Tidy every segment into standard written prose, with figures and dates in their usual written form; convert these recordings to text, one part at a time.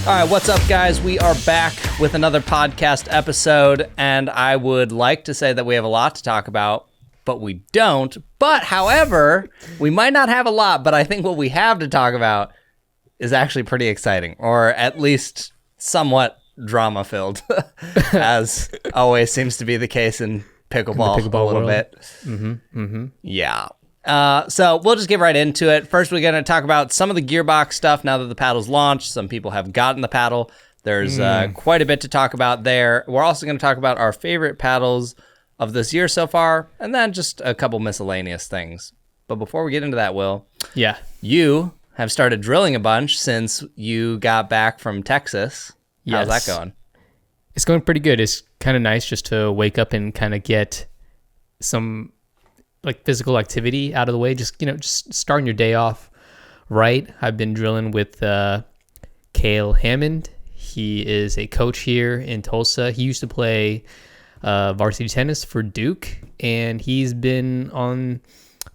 All right, what's up, guys? We are back with another podcast episode, and I would like to say that we have a lot to talk about, but we don't. But, however, we might not have a lot, but I think what we have to talk about is actually pretty exciting, or at least somewhat drama-filled, as always seems to be the case in pickleball, a little world. bit. Yeah. So we'll just get right into it. First, we're going to talk about some of the Gearbox stuff now that the paddle's launched. Some people have gotten the paddle. There's quite a bit to talk about there. We're also going to talk about our favorite paddles of this year so far, and then just a couple miscellaneous things. But before we get into that, Will, you have started drilling a bunch since you got back from Texas. How's that going? It's going pretty good. It's kind of nice just to wake up and kind of get some like physical activity out of the way. Just starting your day off right. I've been drilling with Cale Hammond. He is a coach here in Tulsa. He used to play varsity tennis for Duke, and he's been on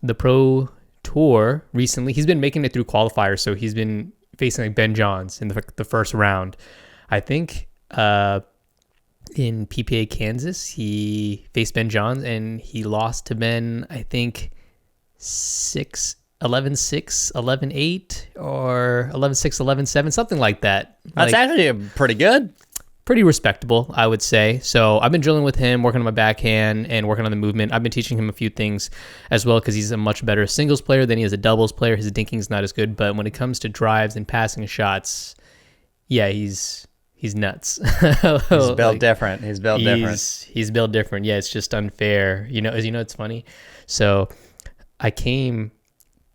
the pro tour recently. He's been making it through qualifiers, so he's been facing like Ben Johns in the first round. I think in PPA Kansas, he faced Ben Johns, and he lost to Ben, I think, 11-6, 11-8, or 11-6, 11-7, something like that. That's actually pretty good. Pretty respectable, I would say. So I've been drilling with him, working on my backhand and working on the movement. I've been teaching him a few things as well because he's a much better singles player than he is a doubles player. His dinking's not as good, but when it comes to drives and passing shots, yeah, he's nuts. He's built different. He's built different. Yeah, it's just unfair. It's funny. So I came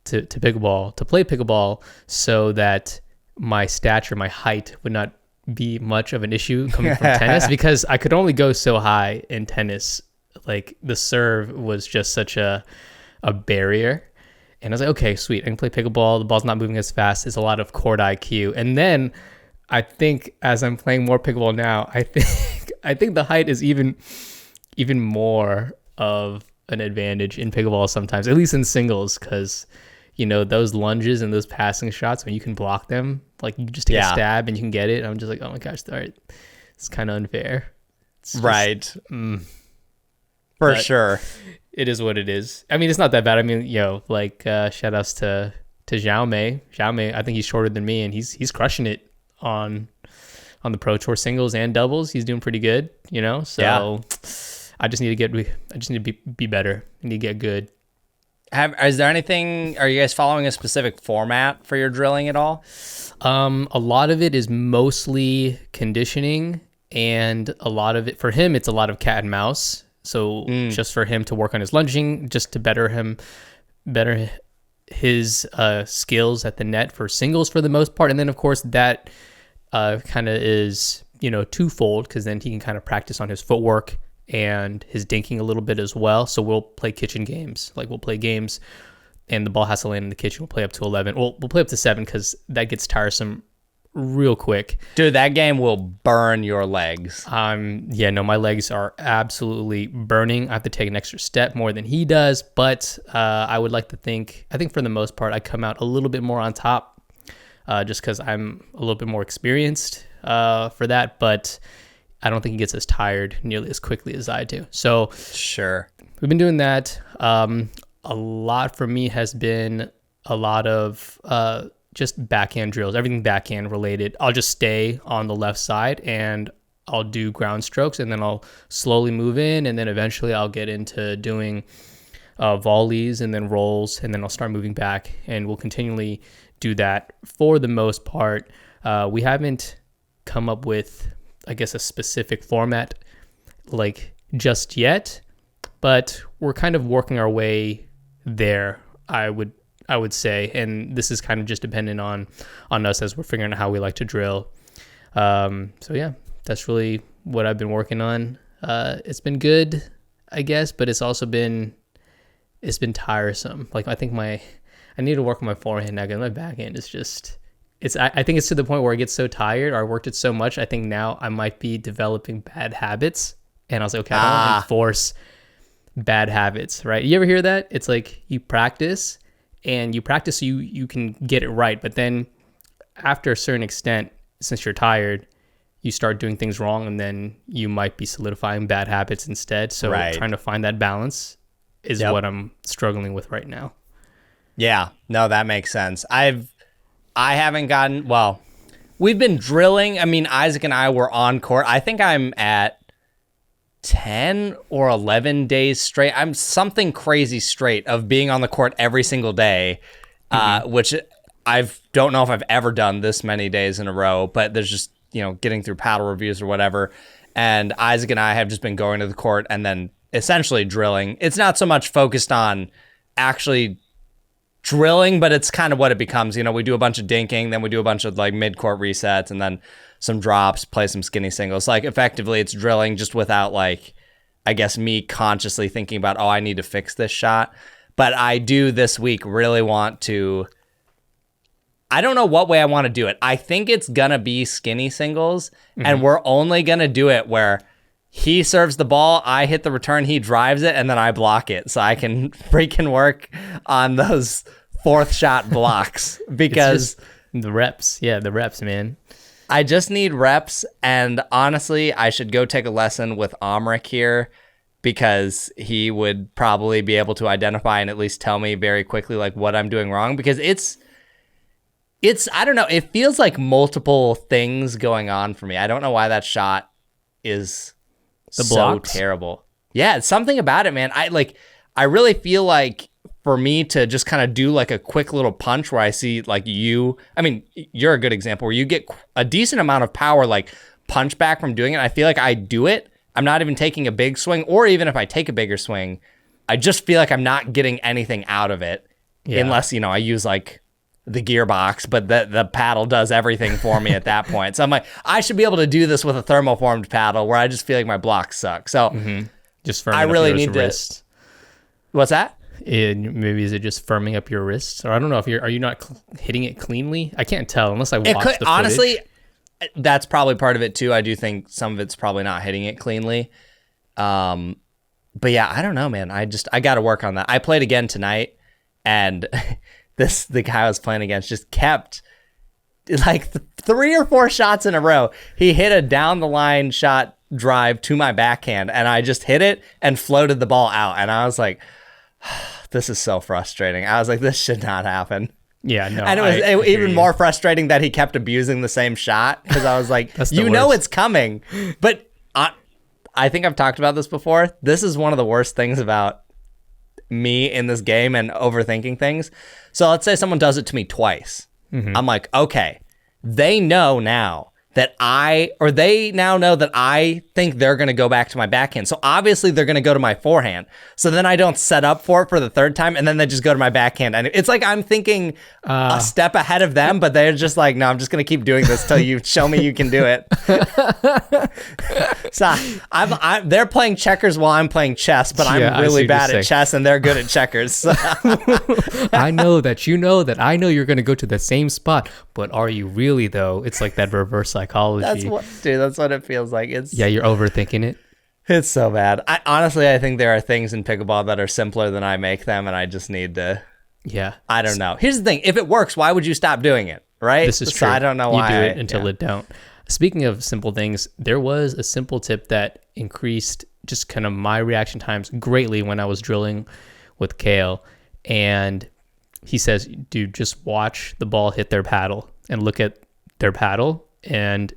to pickleball, to play pickleball, so that my stature, my height would not be much of an issue coming from tennis, because I could only go so high in tennis. Like the serve was just such a barrier. And I was like, okay, sweet. I can play pickleball. The ball's not moving as fast. It's a lot of court IQ. And then I think as I'm playing more pickleball now, I think the height is even more of an advantage in pickleball sometimes, at least in singles, because those lunges and those passing shots, when you can block them, like you just take a stab and you can get it. I'm just like, oh my gosh, all right, it's kind of unfair. Right. For sure. It is what it is. I mean, it's not that bad. I mean, shout outs to Zhao Mei. Zhao Mei, I think he's shorter than me, and he's crushing it on the pro tour singles and doubles. He's doing pretty good, so yeah. I just need to be better. I need to get good. Is there anything, are you guys following a specific format for your drilling at all? A lot of it is mostly conditioning, and a lot of it, for him, it's a lot of cat and mouse. So just for him to work on his lunging, just to better his skills at the net for singles for the most part. And then, of course, that kind of is, twofold, because then he can kind of practice on his footwork and his dinking a little bit as well. So we'll play kitchen games. Like we'll play games and the ball has to land in the kitchen. We'll play up to 11. We'll play up to 7 because that gets tiresome real quick. Dude, that game will burn your legs. My legs are absolutely burning. I have to take an extra step more than he does, but I would like to think for the most part, I come out a little bit more on top just because I'm a little bit more experienced for that, but I don't think he gets as tired nearly as quickly as I do. So sure, we've been doing that. A lot for me has been a lot of just backhand drills, everything backhand related. I'll just stay on the left side and I'll do ground strokes, and then I'll slowly move in, and then eventually I'll get into doing volleys and then rolls, and then I'll start moving back, and we'll continually do that for the most part. We haven't come up with, I guess, a specific format like just yet, but we're kind of working our way there, I would say, and this is kind of just dependent on us as we're figuring out how we like to drill. So yeah, that's really what I've been working on. It's been good, I guess, but it's been tiresome. Like I think I need to work on my forehand now, because my backhand is just, I think it's to the point where I get so tired, or I worked it so much, I think now I might be developing bad habits. And I was like, okay, I don't want to enforce bad habits, right? You ever hear that? It's like you practice and you practice so you can get it right. But then after a certain extent, since you're tired, you start doing things wrong, and then you might be solidifying bad habits instead. So trying to find that balance is what I'm struggling with right now. Yeah, no, that makes sense. I haven't gotten, well, we've been drilling. I mean, Isaac and I were on court. I think I'm at 10 or 11 days straight. I'm something crazy straight of being on the court every single day, which I don't know if I've ever done this many days in a row, but there's just, getting through paddle reviews or whatever. And Isaac and I have just been going to the court and then essentially drilling. It's not so much focused on actually drilling, but it's kind of what it becomes. We do a bunch of dinking, then we do a bunch of like mid-court resets, and then some drops, play some skinny singles. Like effectively it's drilling just without like, I guess, me consciously thinking about, I need to fix this shot. But I do this week really want to, I don't know what way I want to do it. I think it's gonna be skinny singles, and we're only gonna do it where he serves the ball, I hit the return, he drives it, and then I block it, so I can freaking work on those fourth shot blocks. Because the reps, man. I just need reps, and honestly, I should go take a lesson with Amrik here, because he would probably be able to identify and at least tell me very quickly like what I'm doing wrong, because it's I don't know, it feels like multiple things going on for me. I don't know why that shot is so terrible. Yeah, it's something about it, man. I really feel like for me to just kind of do like a quick little punch where I see like you're a good example where you get a decent amount of power, like punch back from doing it. I feel like I do it. I'm not even taking a big swing, or even if I take a bigger swing, I just feel like I'm not getting anything out of it unless, I use like the Gearbox, but the paddle does everything for me at that point. So I'm like, I should be able to do this with a thermoformed paddle where I just feel like my blocks suck. So just firming I really up need wrist. to. What's that? Maybe is it just firming up your wrists, or I don't know if are you not hitting it cleanly? I can't tell unless I watch the footage. Honestly, that's probably part of it too. I do think some of it's probably not hitting it cleanly. But yeah, I don't know, man. I got to work on that. I played again tonight, and the guy I was playing against just kept like 3 or 4 shots in a row. He hit a down the line shot drive to my backhand, and I just hit it and floated the ball out. And I was like, this is so frustrating. I was like, this should not happen. Yeah, no. And it was even more frustrating that he kept abusing the same shot, because I was like, it's coming. But I think I've talked about this before. This is one of the worst things about me in this game and overthinking things. So let's say someone does it to me twice. I'm like, okay, they know now that they now know that I think they're going to go back to my backhand. So obviously they're going to go to my forehand. So then I don't set up for it for the third time, and then they just go to my backhand. And it's like I'm thinking a step ahead of them, but they're just like, no, I'm just going to keep doing this till you show me you can do it. So they're playing checkers while I'm playing chess, but I'm really bad at chess and they're good at checkers. I know that you know that I know you're going to go to the same spot, but are you really though? It's like that reverse psychology. That's what it feels like. You're overthinking it. It's so bad. I think there are things in pickleball that are simpler than I make them, and I just need to. Yeah. I don't know. Here's the thing: if it works, why would you stop doing it? Right? This is true. I don't know why you do it until it don't. Speaking of simple things, there was a simple tip that increased just kind of my reaction times greatly when I was drilling with Kale, and he says, "Dude, just watch the ball hit their paddle and look at their paddle." And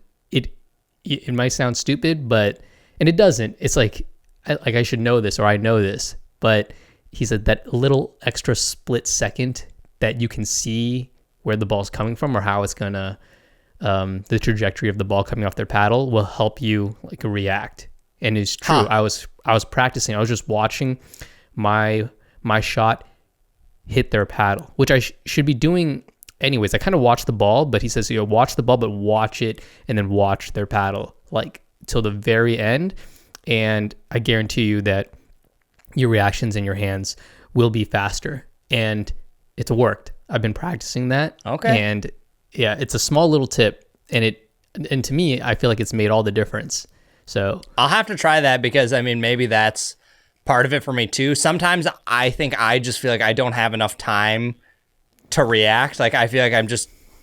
it might sound stupid, and it doesn't. It's like I should know this, or I know this, but he said that little extra split second that you can see where the ball's coming from or how it's gonna the trajectory of the ball coming off their paddle will help you like react. And it's true. I was practicing. I was just watching my shot hit their paddle, which I should be doing anyways. I kind of watch the ball, but he says, watch the ball, but watch it and then watch their paddle like till the very end. And I guarantee you that your reactions in your hands will be faster. And it's worked. I've been practicing that. Okay. And yeah, it's a small little tip, and to me, I feel like it's made all the difference. So I'll have to try that, because maybe that's part of it for me too. Sometimes I think I just feel like I don't have enough time to react. Like I feel like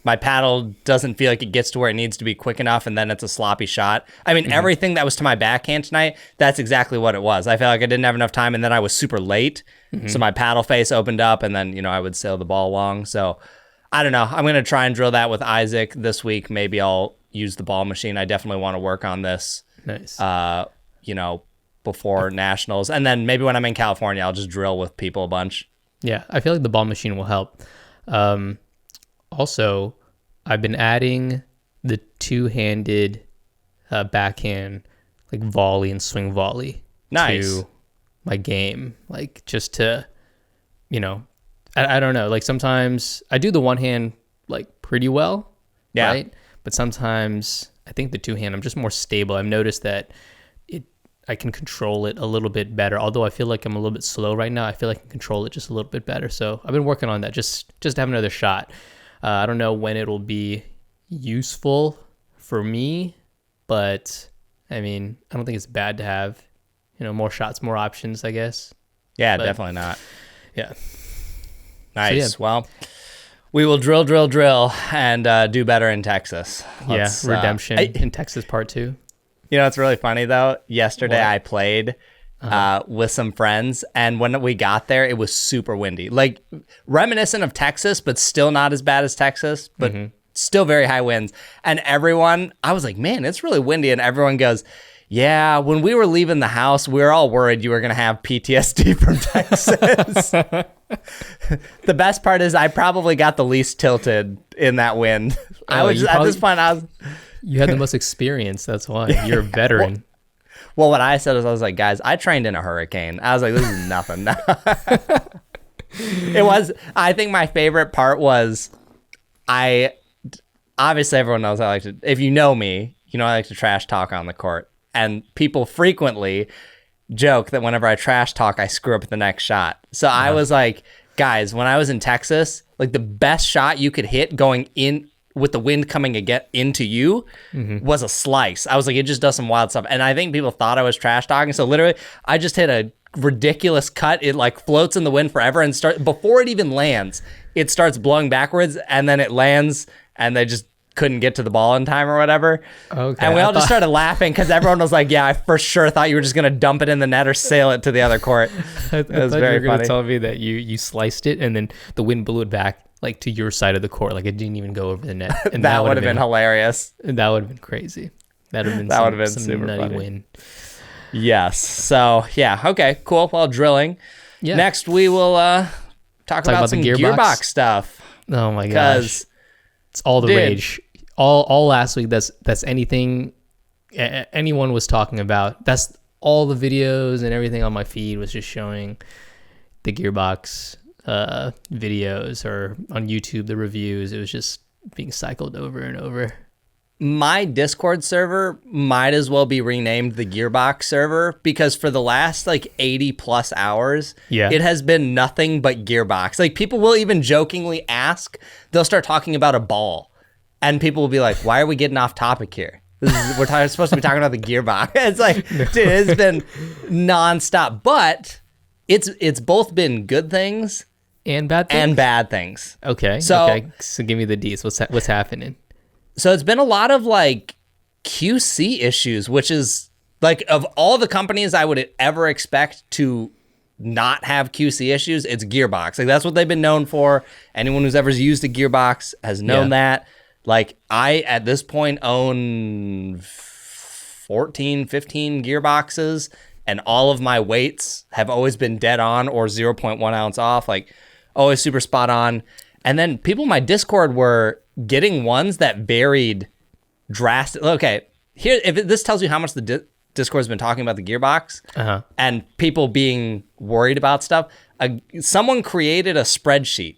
my paddle doesn't feel like it gets to where it needs to be quick enough, and then it's a sloppy shot. I mean, everything that was to my backhand tonight, that's exactly what it was. I felt like I didn't have enough time, and then I was super late, so my paddle face opened up, and then, I would sail the ball along. So I don't know. I'm going to try and drill that with Isaac this week. Maybe I'll use the ball machine. I definitely want to work on this. Nice. Before nationals, and then maybe when I'm in California, I'll just drill with people a bunch. Yeah, I feel like the ball machine will help. Also, I've been adding the two-handed backhand, like volley and swing volley, to my game. Like just to, I don't know. Like sometimes I do the one hand like pretty well, right? But sometimes I think the two hand I'm just more stable. I've noticed that I can control it a little bit better. Although I feel like I'm a little bit slow right now, I feel like I can control it just a little bit better. So I've been working on that, just to have another shot. I don't know when it'll be useful for me, but I mean, I don't think it's bad to have, more shots, more options, I guess. Yeah, definitely not. Yeah. Nice. So, yeah. Well, we will drill, and do better in Texas. Redemption in Texas Part 2. It's really funny, though. Yesterday, I played with some friends, and when we got there, it was super windy. Like, reminiscent of Texas, but still not as bad as Texas, but still very high winds. And I was like, man, it's really windy. And everyone goes, yeah, when we were leaving the house, we were all worried you were going to have PTSD from Texas. The best part is I probably got the least tilted in that wind. You had the most experience. That's why. You're a veteran. Well, what I said is I was like, guys, I trained in a hurricane. I was like, this is nothing. I think my favorite part was obviously everyone knows if you know me, I like to trash talk on the court. And people frequently joke that whenever I trash talk, I screw up the next shot. So I was like, guys, when I was in Texas, like the best shot you could hit going in with the wind coming into you was a slice. I was like, it just does some wild stuff. And I think people thought I was trash talking. So literally, I just hit a ridiculous cut. It like floats in the wind forever and before it even lands, it starts blowing backwards and then it lands and they just couldn't get to the ball in time or whatever. Okay. And we all just started laughing because everyone was like, yeah, I for sure thought you were just going to dump it in the net or sail it to the other court. It was very funny. You were going to tell me that you sliced it and then the wind blew it back like to your side of the court. Like it didn't even go over the net. And that would have been hilarious. That would have been crazy. That would have been some super nutty funny. Win. Yes. So yeah. Okay, cool. Well, drilling. Yeah. Next we will talk about some Gearbox stuff. Oh my gosh. It's all the rage. All last week. That's anything anyone was talking about. That's all the videos and everything on my feed was just showing the Gearbox videos, or on YouTube the reviews. It was just being cycled over and over. My Discord server might as well be renamed the Gearbox server because for the last 80 plus hours, it has been nothing but Gearbox. Like people will even jokingly ask, they'll start talking about a ball and people will be like, why are we getting off topic here? We're supposed to be talking about the Gearbox. It's like, dude, it's been nonstop, but it's both been good things and bad things. And bad things. Okay. So give me the D's. What's happening? So it's been a lot of QC issues, which is of all the companies I would ever expect to not have QC issues, it's Gearbox. That's what they've been known for. Anyone who's ever used a Gearbox has known that. I, at this point, own 14, 15 Gearboxes, and all of my weights have always been dead on or 0.1 ounce off, always super spot on. And then people in my Discord were getting ones that varied drastically. Okay, here, this tells you how much the Discord's been talking about the Gearbox and people being worried about stuff. Someone created a spreadsheet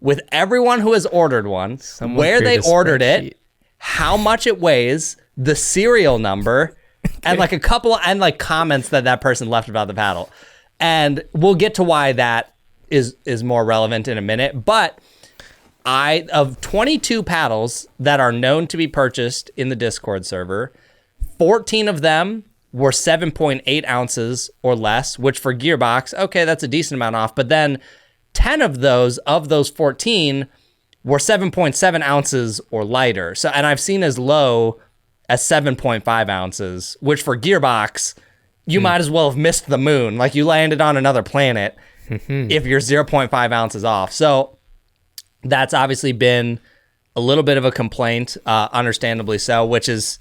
with everyone who has ordered one, where they ordered it, how much it weighs, the serial number, and a couple and comments that person left about the paddle. And we'll get to why that is more relevant in a minute. But of 22 paddles that are known to be purchased in the Discord server, 14 of them were 7.8 ounces or less, which for Gearbox, okay, that's a decent amount off. But then 10 of those 14 were 7.7 ounces or lighter. So, and I've seen as low as 7.5 ounces, which for Gearbox, you might as well have missed the moon. Like you landed on another planet if you're 0.5 ounces off. So that's obviously been a little bit of a complaint, understandably so, which is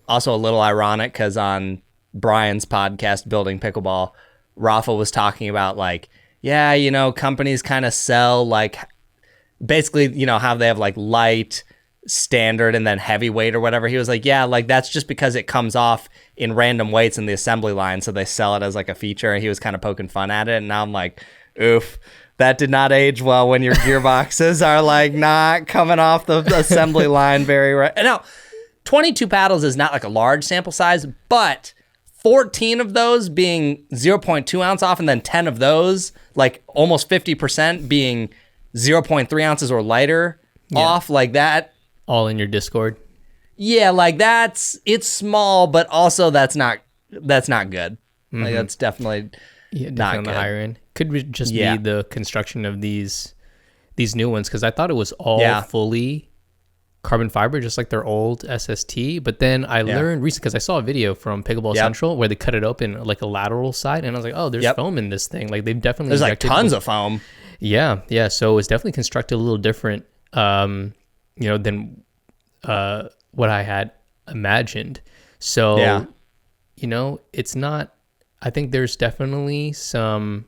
also a little ironic because on Brian's podcast, Building Pickleball, Rafa was talking about like, yeah, you know, companies kind of sell like basically, you know, how they have like light, standard, and then heavyweight or whatever. He was like, yeah, like that's just because it comes off in random weights in the assembly line. So they sell it as like a feature. And he was kind of poking fun at it. And now I'm like, oof, that did not age well when your gearboxes are like not coming off the assembly line very right. And now 22 paddles is not like a large sample size, but 14 of those being 0.2 ounce off, and then 10 of those, like almost 50% being 0.3 ounces or lighter off, like that. All in your Discord. Yeah, like it's small, but also that's not good. Like that's definitely not on good. The higher end. Could be just be the construction of these new ones, because I thought it was all fully carbon fiber, just like their old SST. But then I learned recently, because I saw a video from Pickleball Central where they cut it open like a lateral side, and I was like, oh, there's foam in this thing. Like they've definitely there's like tons of foam. Yeah. So it's definitely constructed a little different, than what I had imagined. So, it's not. I think there's definitely some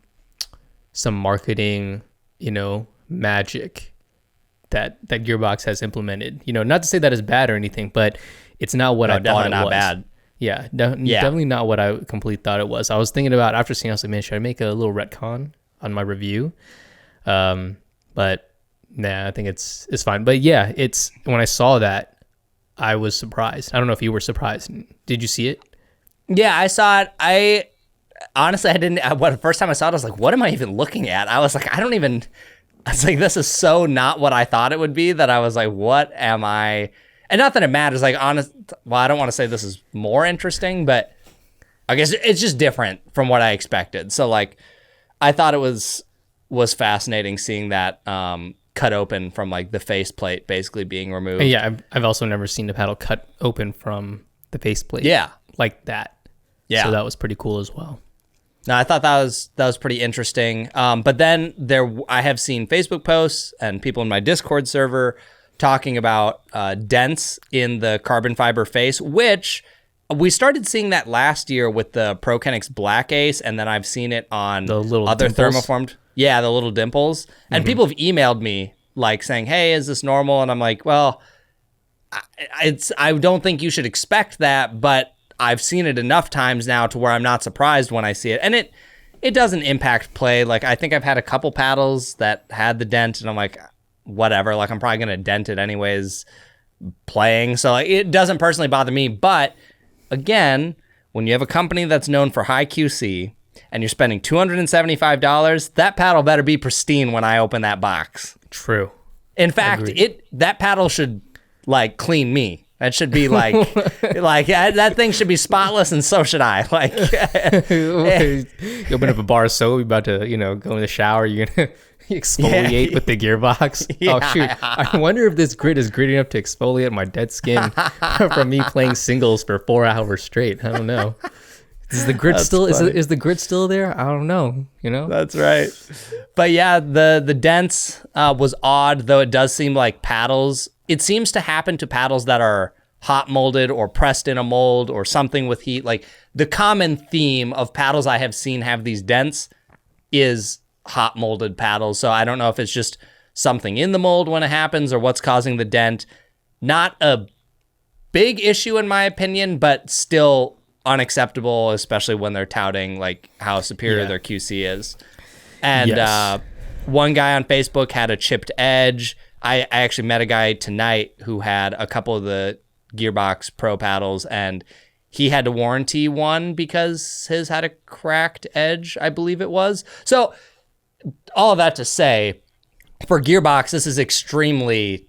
marketing, magic that Gearbox has implemented. Not to say that is bad or anything, but it's not what I thought it was. Bad. Yeah, definitely not what I completely thought it was. I was thinking about after seeing, I was like, man, should I make a little retcon on my review? But nah, I think it's fine. But yeah, it's when I saw that, I was surprised. I don't know if you were surprised. Did you see it? Yeah, I saw it. Honestly, I didn't. The first time I saw it, I was like, "What am I even looking at?" I was like, "I was like, this is so not what I thought it would be." That I was like, "What am I?" And not that it matters. Like, well, I don't want to say this is more interesting, but I guess it's just different from what I expected. So, like, I thought it was fascinating seeing that cut open from like the faceplate basically being removed. Yeah, I've also never seen a paddle cut open from the faceplate. Yeah, like that. Yeah, so that was pretty cool as well. No, I thought that was pretty interesting. But then I have seen Facebook posts and people in my Discord server talking about dents in the carbon fiber face, which we started seeing that last year with the ProKenix Black Ace, and then I've seen it on the little other dimples. thermoformed. Yeah, the little dimples. And people have emailed me like saying, "Hey, is this normal?" And I'm like, "Well, I don't think you should expect that, but I've seen it enough times now to where I'm not surprised when I see it." And it doesn't impact play. Like, I think I've had a couple paddles that had the dent, and I'm like, whatever. Like, I'm probably going to dent it anyways playing. So like, it doesn't personally bother me. But again, when you have a company that's known for high QC and you're spending $275, that paddle better be pristine when I open that box. True. In fact, that paddle should like clean me. That should be like, that thing should be spotless, and so should I. Like, you open up a bar of soap, you're about to, go in the shower, you're gonna exfoliate with the Gearbox. Yeah. Oh shoot! I wonder if this grit is gritty enough to exfoliate my dead skin from me playing singles for 4 hours straight. I don't know. Is the grit still is the grit still there? I don't know. That's right. But yeah, the dents was odd, though. It does seem like paddles. It seems to happen to paddles that are hot molded or pressed in a mold or something with heat. Like, the common theme of paddles I have seen have these dents is hot molded paddles. So I don't know if it's just something in the mold when it happens or what's causing the dent. Not a big issue in my opinion, but still unacceptable, especially when they're touting like how superior their QC is. And one guy on Facebook had a chipped edge. I actually met a guy tonight who had a couple of the Gearbox Pro paddles, and he had to warranty one because his had a cracked edge, I believe it was. So all of that to say, for Gearbox, this is extremely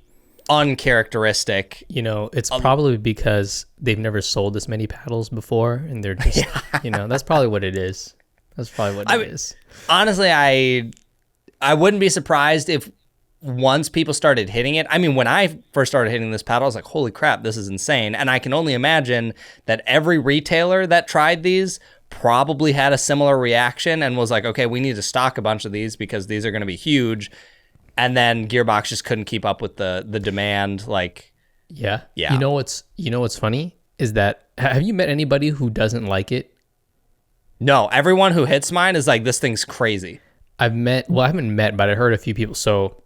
uncharacteristic. It's probably because they've never sold this many paddles before, and they're just, that's probably what it is. That's probably what it is. Honestly, I wouldn't be surprised if once people started hitting it, I mean, when I first started hitting this paddle, I was like, holy crap, this is insane. And I can only imagine that every retailer that tried these probably had a similar reaction and was like, okay, we need to stock a bunch of these because these are going to be huge. And then Gearbox just couldn't keep up with the demand. Like, yeah. Yeah. You know what's funny is that, have you met anybody who doesn't like it? no, everyone who hits mine is like, this thing's crazy. I haven't met, but I heard a few people. So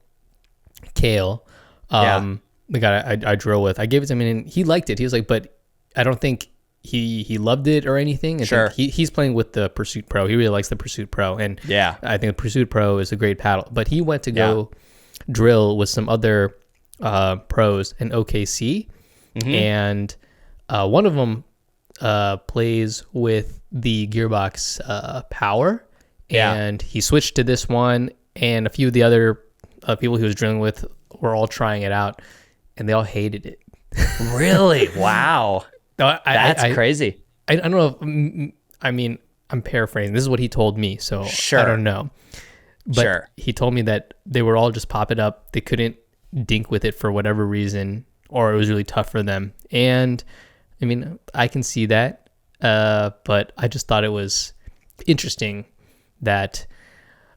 Kale, the guy I drill with, I gave it to him and he liked it. He was like, but I don't think he loved it or anything. Sure. He's playing with the Pursuit Pro. He really likes the Pursuit Pro. And Yeah. I think the Pursuit Pro is a great paddle. But he went to go drill with some other pros in OKC. And one of them plays with the Gearbox Power. Yeah. And he switched to this one. And a few of the other people he was drilling with were all trying it out. And they all hated it. Really? Wow. No, That's crazy. I don't know if, I mean, I'm paraphrasing. This is what he told me, so Sure. I don't know. But Sure. he told me that they were all just pop it up. They couldn't dink with it for whatever reason, or it was really tough for them. And I mean, I can see that, but I just thought it was interesting that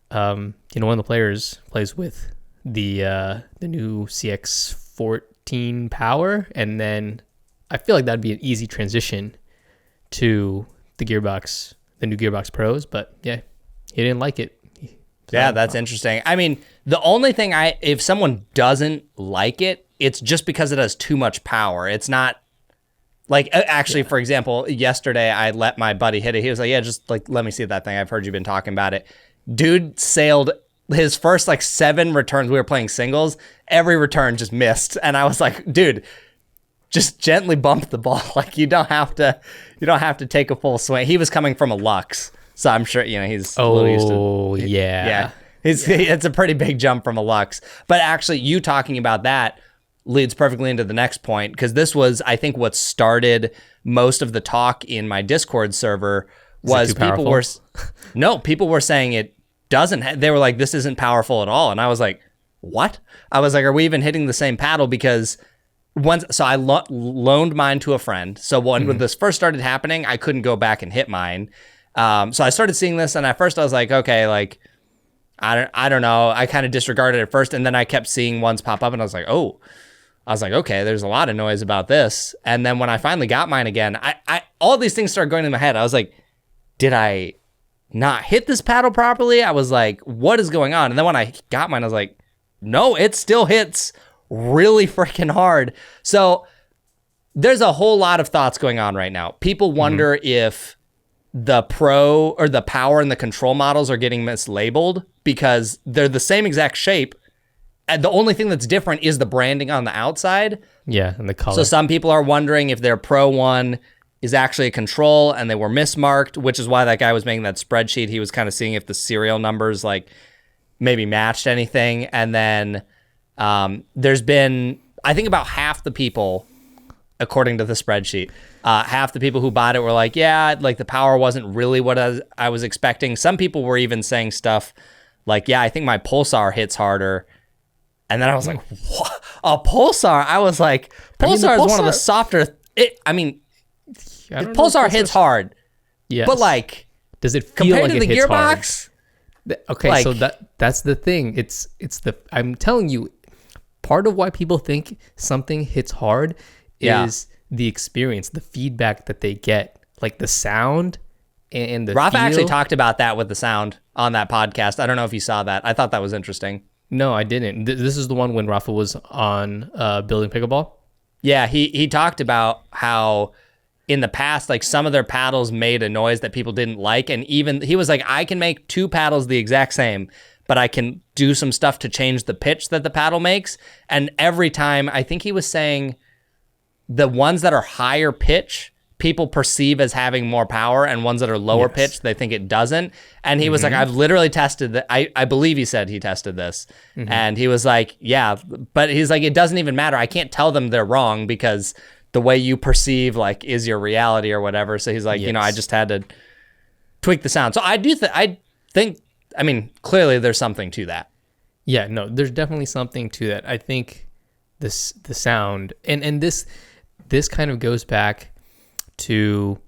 one of the players plays with the new CX14 Power, and then I feel like that'd be an easy transition to the new Gearbox Pros, but yeah, he didn't like it. Yeah, that's interesting. I mean, the only thing if someone doesn't like it, it's just because it has too much power. It's not like, actually, for example, yesterday I let my buddy hit it. He was like, yeah, just like, let me see that thing. I've heard you've been talking about it. Dude sailed his first like 7 returns. We were playing singles. Every return just missed. And I was like, dude, just gently bump the ball. Like you don't have to take a full swing. He was coming from a Lux, so I'm sure he's a little used to. Oh yeah. It's a pretty big jump from a Lux. But actually, you talking about that leads perfectly into the next point, because this was, I think, what started most of the talk in my Discord server. Was people were saying it doesn't. They were like, this isn't powerful at all, and I was like, what? I was like, are we even hitting the same paddle? Because so I loaned mine to a friend. So when this first started happening, I couldn't go back and hit mine. So I started seeing this, and at first I was like, okay, like I don't know. I kind of disregarded it at first, and then I kept seeing ones pop up, and I was like, okay, there's a lot of noise about this. And then when I finally got mine again, I all these things started going in my head. I was like, did I not hit this paddle properly? I was like, what is going on? And then when I got mine, I was like, no, it still hits really freaking hard. So there's a whole lot of thoughts going on right now. People wonder if the Pro or the Power and the Control models are getting mislabeled because they're the same exact shape. And the only thing that's different is the branding on the outside. Yeah, and the color. So some people are wondering if their Pro one is actually a Control and they were mismarked, which is why that guy was making that spreadsheet. He was kind of seeing if the serial numbers like maybe matched anything. And then there's been, I think, about half the people, according to the spreadsheet, half the people who bought it were like, yeah, like the power wasn't really what I was expecting. Some people were even saying stuff like, yeah, I think my Pulsar hits harder. And then I was like, what? A Pulsar? I was like, Pulsar is one of the softer. Pulsar hits hard. Yes. But like, does it feel compared like to it the hits Gearbox? hard? Okay, like, so that's the thing. I'm telling you, part of why people think something hits hard is the experience, the feedback that they get, like the sound and the Rafa feel. actually talked about that with the sound on that podcast. I don't know if you saw that. I thought that was interesting. No, I didn't. This is the one when Rafa was on building Pickleball. Yeah, he talked about how in the past, like some of their paddles made a noise that people didn't like. And even he was like, I can make 2 paddles the exact same, but I can do some stuff to change the pitch that the paddle makes. And every time, I think he was saying the ones that are higher pitch, people perceive as having more power, and ones that are lower pitch, they think it doesn't. And he was like, I've literally tested that. I believe he said he tested this. And he was like, yeah, but he's like, it doesn't even matter. I can't tell them they're wrong because the way you perceive like is your reality or whatever. So he's like, I just had to tweak the sound. So I do I think I mean, clearly there's something to that. Yeah, no, there's definitely something to that. I think the sound and this kind of goes back to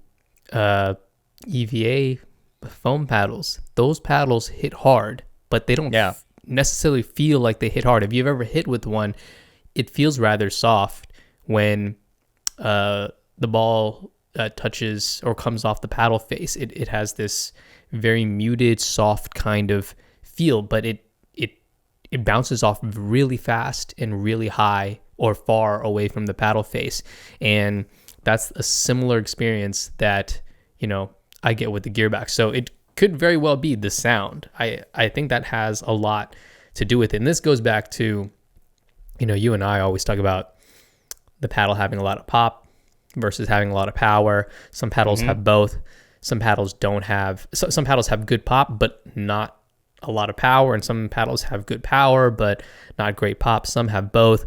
EVA foam paddles. Those paddles hit hard, but they don't necessarily feel like they hit hard. If you've ever hit with one, it feels rather soft when the ball touches or comes off the paddle face. It has this very muted, soft kind of feel, but it bounces off really fast and really high or far away from the paddle face. And that's a similar experience that, I get with the Gearbox. So it could very well be the sound. I think that has a lot to do with it. And this goes back to, you and I always talk about the paddle having a lot of pop versus having a lot of power. Some paddles have both. Some paddles don't have, some paddles have good pop, but not a lot of power. And some paddles have good power, but not great pop. Some have both.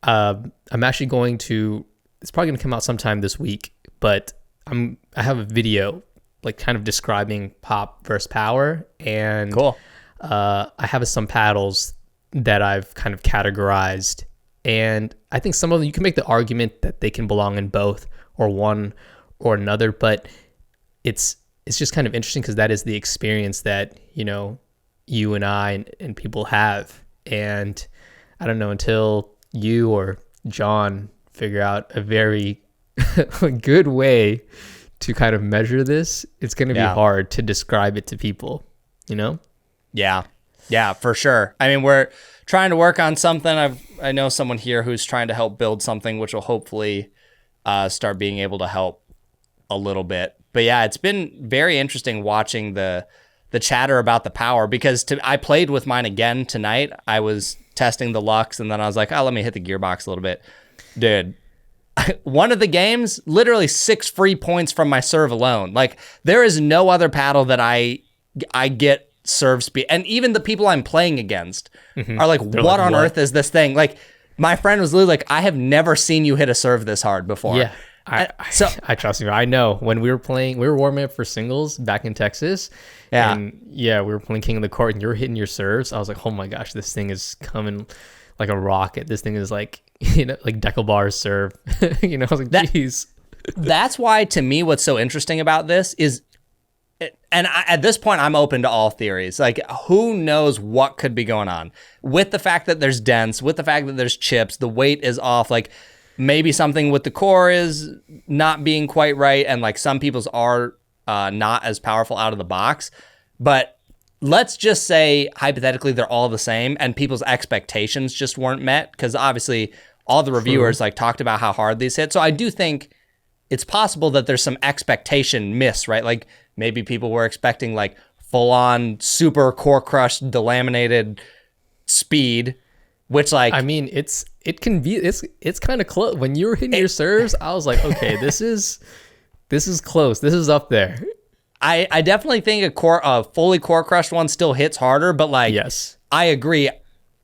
I'm actually it's probably going to come out sometime this week, but I have a video like kind of describing pop versus power. And cool. I have some paddles that I've kind of categorized. And I think some of them, you can make the argument that they can belong in both or one or another, but it's just kind of interesting because that is the experience that, you and I and people have. And I don't know, until you or John figure out a very good way to kind of measure this, it's going to be hard to describe it to people, Yeah, for sure. I mean, we're trying to work on something. I know someone here who's trying to help build something, which will hopefully start being able to help a little bit. But yeah, it's been very interesting watching the chatter about the power, because I played with mine again tonight. I was testing the Lux, and then I was like, let me hit the Gearbox a little bit. Dude, one of the games, literally 6 free points from my serve alone. Like, there is no other paddle that I get serve speed. And even the people I'm playing against are like, what on earth is this thing? Like, my friend was literally like, I have never seen you hit a serve this hard before. Yeah. I trust you. I know when we were warming up for singles back in Texas. Yeah. And we were playing King of the Court and you were hitting your serves. I was like, oh my gosh, this thing is coming like a rocket. This thing is like, like Deckelbar's serve. I was like, geez. That's why, to me, what's so interesting about this is, and at this point, I'm open to all theories. Like, who knows what could be going on with the fact that there's dents, with the fact that there's chips, the weight is off. Like, maybe something with the core is not being quite right, and like some people's are not as powerful out of the box. But let's just say, hypothetically, they're all the same, and people's expectations just weren't met, because obviously all the reviewers like talked about how hard these hit. So I do think it's possible that there's some expectation miss, right? Like, maybe people were expecting like full-on super core crushed delaminated speed, which, like, I mean, it's kind of close. When you were hitting your serves, I was like, okay, this is close. This is up there. I definitely think a fully core crushed one still hits harder, but like, yes, I agree.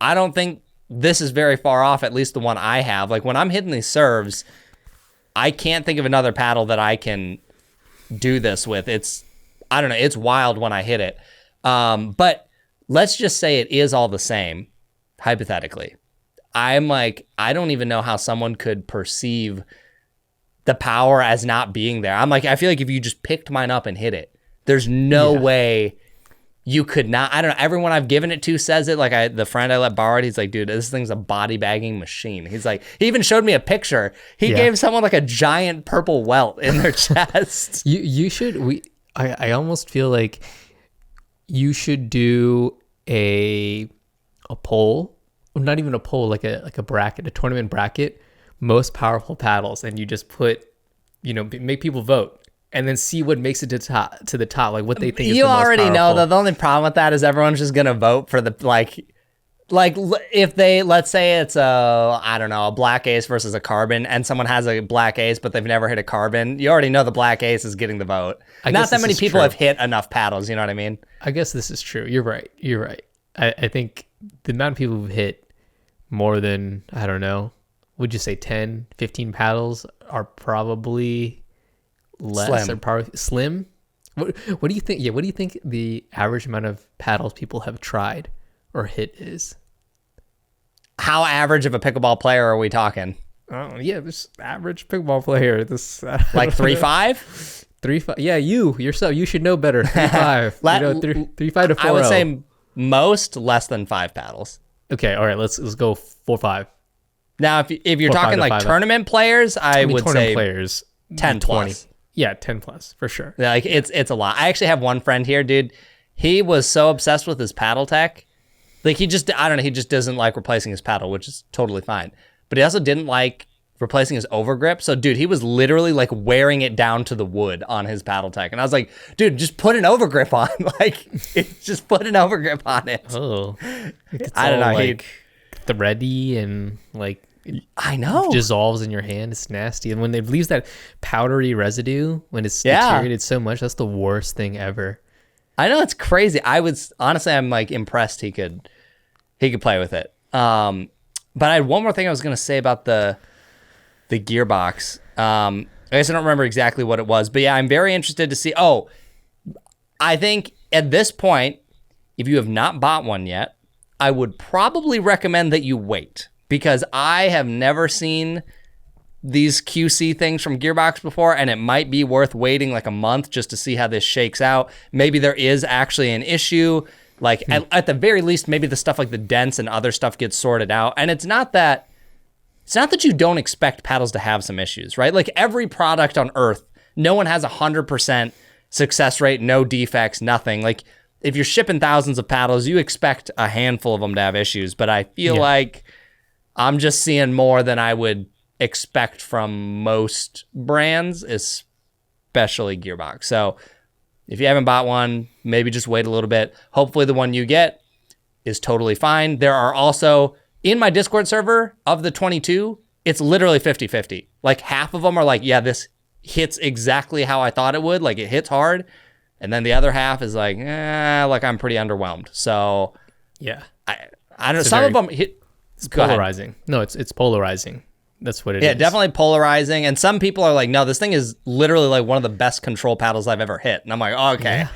I don't think this is very far off, at least the one I have. Like, when I'm hitting these serves, I can't think of another paddle that I can do this with. I don't know, it's wild when I hit it. But let's just say it is all the same, hypothetically. I'm like, I don't even know how someone could perceive the power as not being there. I'm like, I feel like if you just picked mine up and hit it, there's no way you could not. I don't know. Everyone I've given it to says it. Like, the friend I let borrow it, he's like, dude, this thing's a body bagging machine. He's like, he even showed me a picture. He gave someone like a giant purple welt in their chest. I almost feel like you should do a poll, or not even a poll, like a bracket, a tournament bracket, most powerful paddles, and you just put, make people vote. And then see what makes it to the top, like what they think is the most powerful. You already know, though, the only problem with that is everyone's just going to vote for the, like if they, let's say it's a black ace versus a carbon, and someone has a black ace, but they've never hit a carbon, you already know the black ace is getting the vote. Not that many people have hit enough paddles, you know what I mean? I guess this is true. You're right. I think the amount of people who've hit more than, I don't know, would you say 10, 15 paddles are probably less, or probably slim. What do you think? Yeah, what do you think the average amount of paddles people have tried or hit is? How average of a pickleball player are we talking? Oh yeah, this average pickleball player. This Like 3.5? 3.5. Yeah, yourself. You should know better. 3.5. 3.5 to 4. I would say most less than 5 paddles. Okay, all right. Let's go 4.5. Now, if you're talking like tournament players, I would say players 10 20. plus. Yeah, 10 plus for sure. Yeah, like it's a lot. I actually have one friend here, dude. He was so obsessed with his paddle tech. Like he just doesn't like replacing his paddle, which is totally fine. But he also didn't like replacing his overgrip. So, dude, he was literally like wearing it down to the wood on his paddle tech. And I was like, dude, just put an overgrip on. Like, just put an overgrip on it. Oh, I don't know. Like thready and like I know dissolves in your hand. It's nasty. And when it leaves that powdery residue, when it's deteriorated so much, that's the worst thing ever. I know, it's crazy. I'm like impressed he could play with it. But I had one more thing I was going to say about the Gearbox. I guess I don't remember exactly what it was, but yeah, I'm very interested to see. Oh, I think at this point, if you have not bought one yet, I would probably recommend that you wait, because I have never seen these QC things from Gearbox before, and it might be worth waiting like a month just to see how this shakes out. Maybe there is actually an issue. Like at the very least, maybe the stuff like the dents and other stuff gets sorted out. And it's not that you don't expect paddles to have some issues, right? Like every product on earth, no one has 100% success rate, no defects, nothing. Like if you're shipping thousands of paddles, you expect a handful of them to have issues. But I feel like I'm just seeing more than I would expect from most brands, especially Gearbox. So if you haven't bought one, maybe just wait a little bit. Hopefully the one you get is totally fine. There are also, in my Discord server, of the 22, it's literally 50-50. Like half of them are like, yeah, this hits exactly how I thought it would. Like it hits hard. And then the other half is like, like I'm pretty underwhelmed. So yeah, I don't know. Some of them hit. It's polarizing. No, it's polarizing. That's what it is. Yeah, definitely polarizing. And some people are like, no, this thing is literally like one of the best control paddles I've ever hit. And I'm like, oh, okay.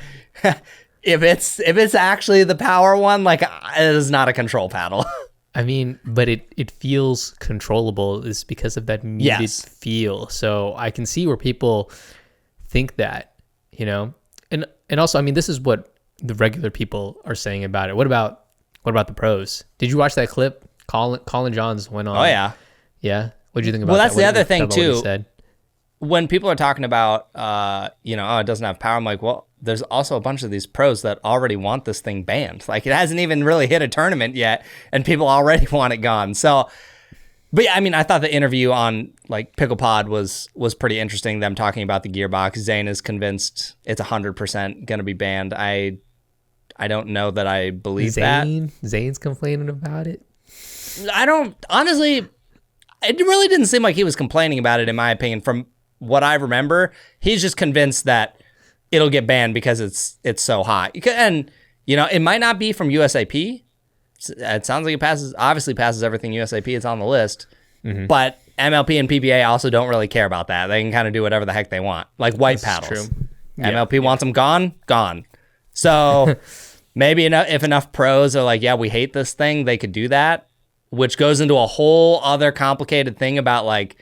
Yeah. if it's actually the power one, like it is not a control paddle. I mean, but it feels controllable is because of that muted feel. So I can see where people think that, you know, and also, I mean, this is what the regular people are saying about it. What about the pros? Did you watch that clip? Colin Johns went on. Oh yeah. Yeah. What do you think about that? Well, that's the other thing too. Said? When people are talking about, it doesn't have power, I'm like, well, there's also a bunch of these pros that already want this thing banned. Like it hasn't even really hit a tournament yet, and people already want it gone. So, but yeah, I mean, I thought the interview on like Pickleball was pretty interesting. Them talking about the Gearbox. Zane is convinced it's 100% going to be banned. I don't know that I believe that. Zane's complaining about it. I don't, honestly, it really didn't seem like he was complaining about it, in my opinion. From what I remember, he's just convinced that it'll get banned because it's so hot. And, it might not be from USAP. It sounds like it obviously passes everything USAP. It's on the list. Mm-hmm. But MLP and PBA also don't really care about that. They can kind of do whatever the heck they want. Like white paddles. True. MLP wants them gone. So maybe if enough pros are like, yeah, we hate this thing, they could do that. Which goes into a whole other complicated thing about like,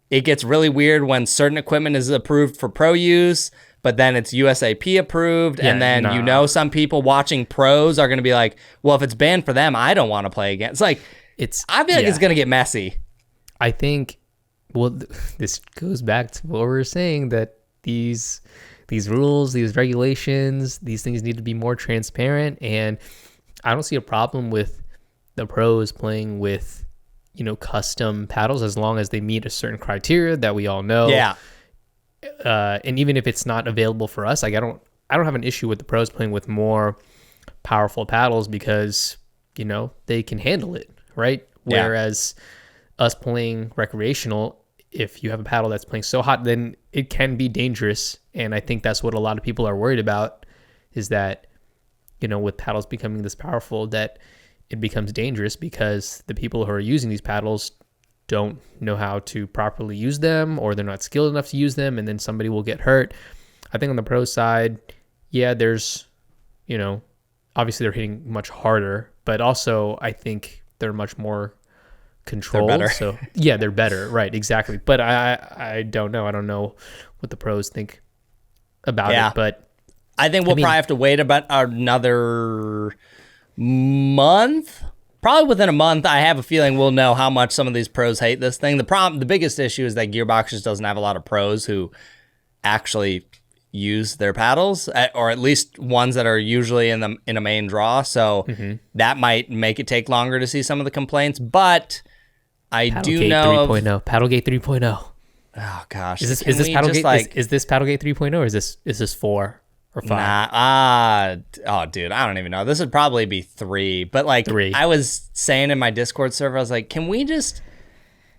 it gets really weird when certain equipment is approved for pro use, but then it's USAP approved. Yeah, and then, some people watching pros are going to be like, well, if it's banned for them, I don't want to play again. It's like, I feel like it's going to get messy. I think, this goes back to what we were saying, that these rules, these regulations, these things need to be more transparent. And I don't see a problem with the pros playing with, custom paddles as long as they meet a certain criteria that we all know. Yeah. And even if it's not available for us, like I don't have an issue with the pros playing with more powerful paddles because, they can handle it, right? Yeah. Whereas us playing recreational, if you have a paddle that's playing so hot, then it can be dangerous. And I think that's what a lot of people are worried about, is that, with paddles becoming this powerful, that it becomes dangerous because the people who are using these paddles don't know how to properly use them, or they're not skilled enough to use them, and then somebody will get hurt. I think on the pro side, yeah, there's, obviously they're hitting much harder, but also I think they're much more controlled. They're better. So yeah, they're better. Right. Exactly. But I don't know. I don't know what the pros think about it, but I think we'll probably have to wait about another month. Probably within a month, I have a feeling we'll know how much some of these pros hate this thing. The biggest issue is that Gearbox just doesn't have a lot of pros who actually use their paddles, or at least ones that are usually in a main draw. So that might make it take longer to see some of the complaints. But I do know 3.0, Paddlegate 3.0. Oh gosh, is this Paddlegate? Is this Paddlegate 3.0 or is this 4 or 5? Oh dude, I don't even know. This would probably be 3. But like 3. I was saying in my Discord server, I was like, can we just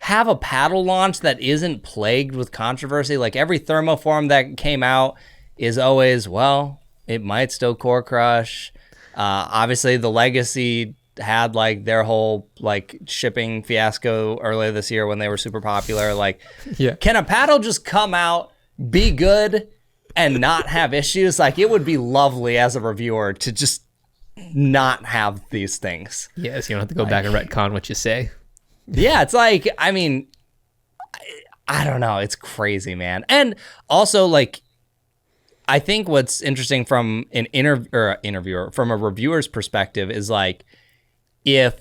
have a paddle launch that isn't plagued with controversy? Like every thermoform that came out is always, well, it might still core crush. Obviously the Legacy had like their whole like shipping fiasco earlier this year when they were super popular. Like, can a paddle just come out, be good, and not have issues? Like, it would be lovely as a reviewer to just not have these things. Yes, you don't have to go back and retcon what you say. Yeah, it's like, I mean, I don't know. It's crazy, man. And also, like, I think what's interesting from an interviewer, from a reviewer's perspective, is like, if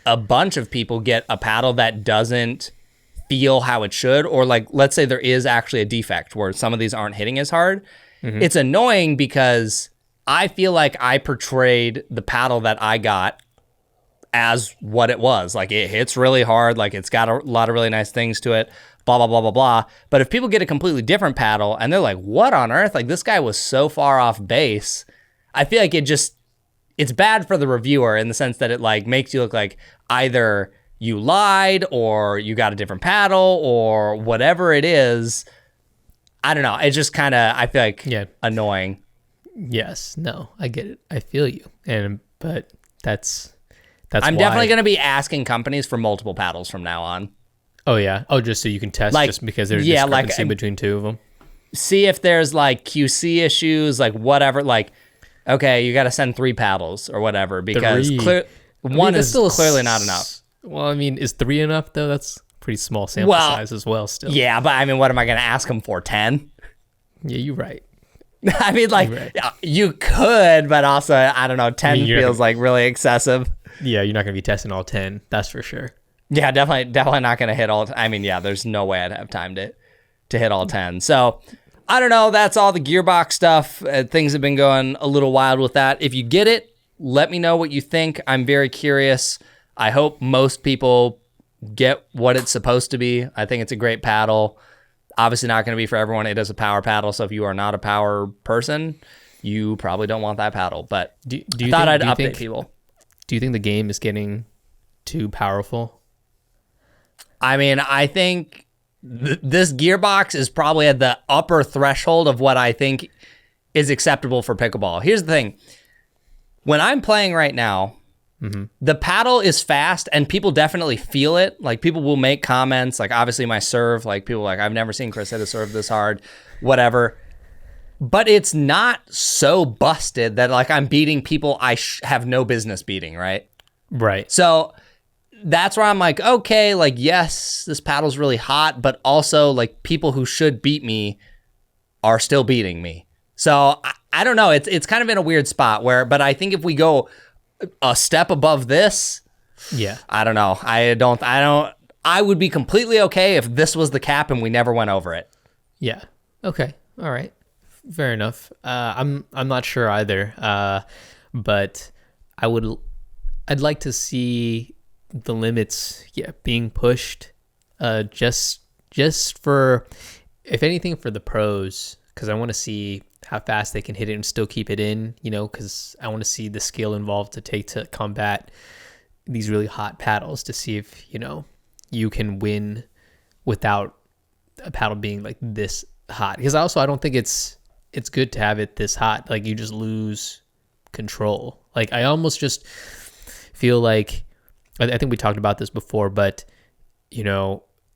a bunch of people get a paddle that doesn't feel how it should, or like, let's say there is actually a defect where some of these aren't hitting as hard, it's annoying because I feel like I portrayed the paddle that I got as what it was. Like, it hits really hard, like it's got a lot of really nice things to it, blah, blah, blah, blah, blah. But if people get a completely different paddle and they're like, what on earth? Like, this guy was so far off base. I feel like it's bad for the reviewer in the sense that it like makes you look like either you lied or you got a different paddle or whatever it is. I don't know. It's just kind of, I feel like, annoying. Yes. No, I get it. I feel you. But that's I'm definitely going to be asking companies for multiple paddles from now on. Oh yeah. Oh, just so you can test, like, just because there's discrepancy between two of them. See if there's like QC issues, like whatever, like, okay, you got to send 3 paddles or whatever, because one is still clearly not enough. Well, I mean, is 3 enough though? That's pretty small sample size as well still. Yeah, but I mean, what am I going to ask them for, 10? Yeah, you're right. I mean, like, you could, but also, I don't know, 10 feels like really excessive. Yeah, you're not going to be testing all 10, that's for sure. Yeah, definitely not going to hit all. I mean, yeah, there's no way I'd have time to hit all 10. So, I don't know. That's all the Gearbox stuff. Things have been going a little wild with that. If you get it, let me know what you think. I'm very curious. I hope most people get what it's supposed to be. I think it's a great paddle. Obviously not going to be for everyone. It is a power paddle, so if you are not a power person, you probably don't want that paddle. But I'd update people. Do you think the game is getting too powerful? I mean, I think this Gearbox is probably at the upper threshold of what I think is acceptable for pickleball. Here's the thing. When I'm playing right now, the paddle is fast and people definitely feel it. Like, people will make comments, like, obviously my serve, like, people are like, I've never seen Chris hit a serve this hard, whatever. But it's not so busted that, like, I'm beating people I have no business beating, right? Right. So that's where I'm like, okay, like, yes, this paddle's really hot, but also, like, people who should beat me are still beating me. So I don't know. It's kind of in a weird spot but I think if we go a step above this, I don't know. I would be completely okay if this was the cap and we never went over it. Yeah. Okay. All right. Fair enough. I'm not sure either. But I'd like to see the limits being pushed, just for, if anything, for the pros, because I want to see how fast they can hit it and still keep it in, because I want to see the skill involved to combat these really hot paddles, to see if you can win without a paddle being like this hot, because I don't think it's good to have it this hot. Like, you just lose control. Like, I almost just feel like, I think we talked about this before, but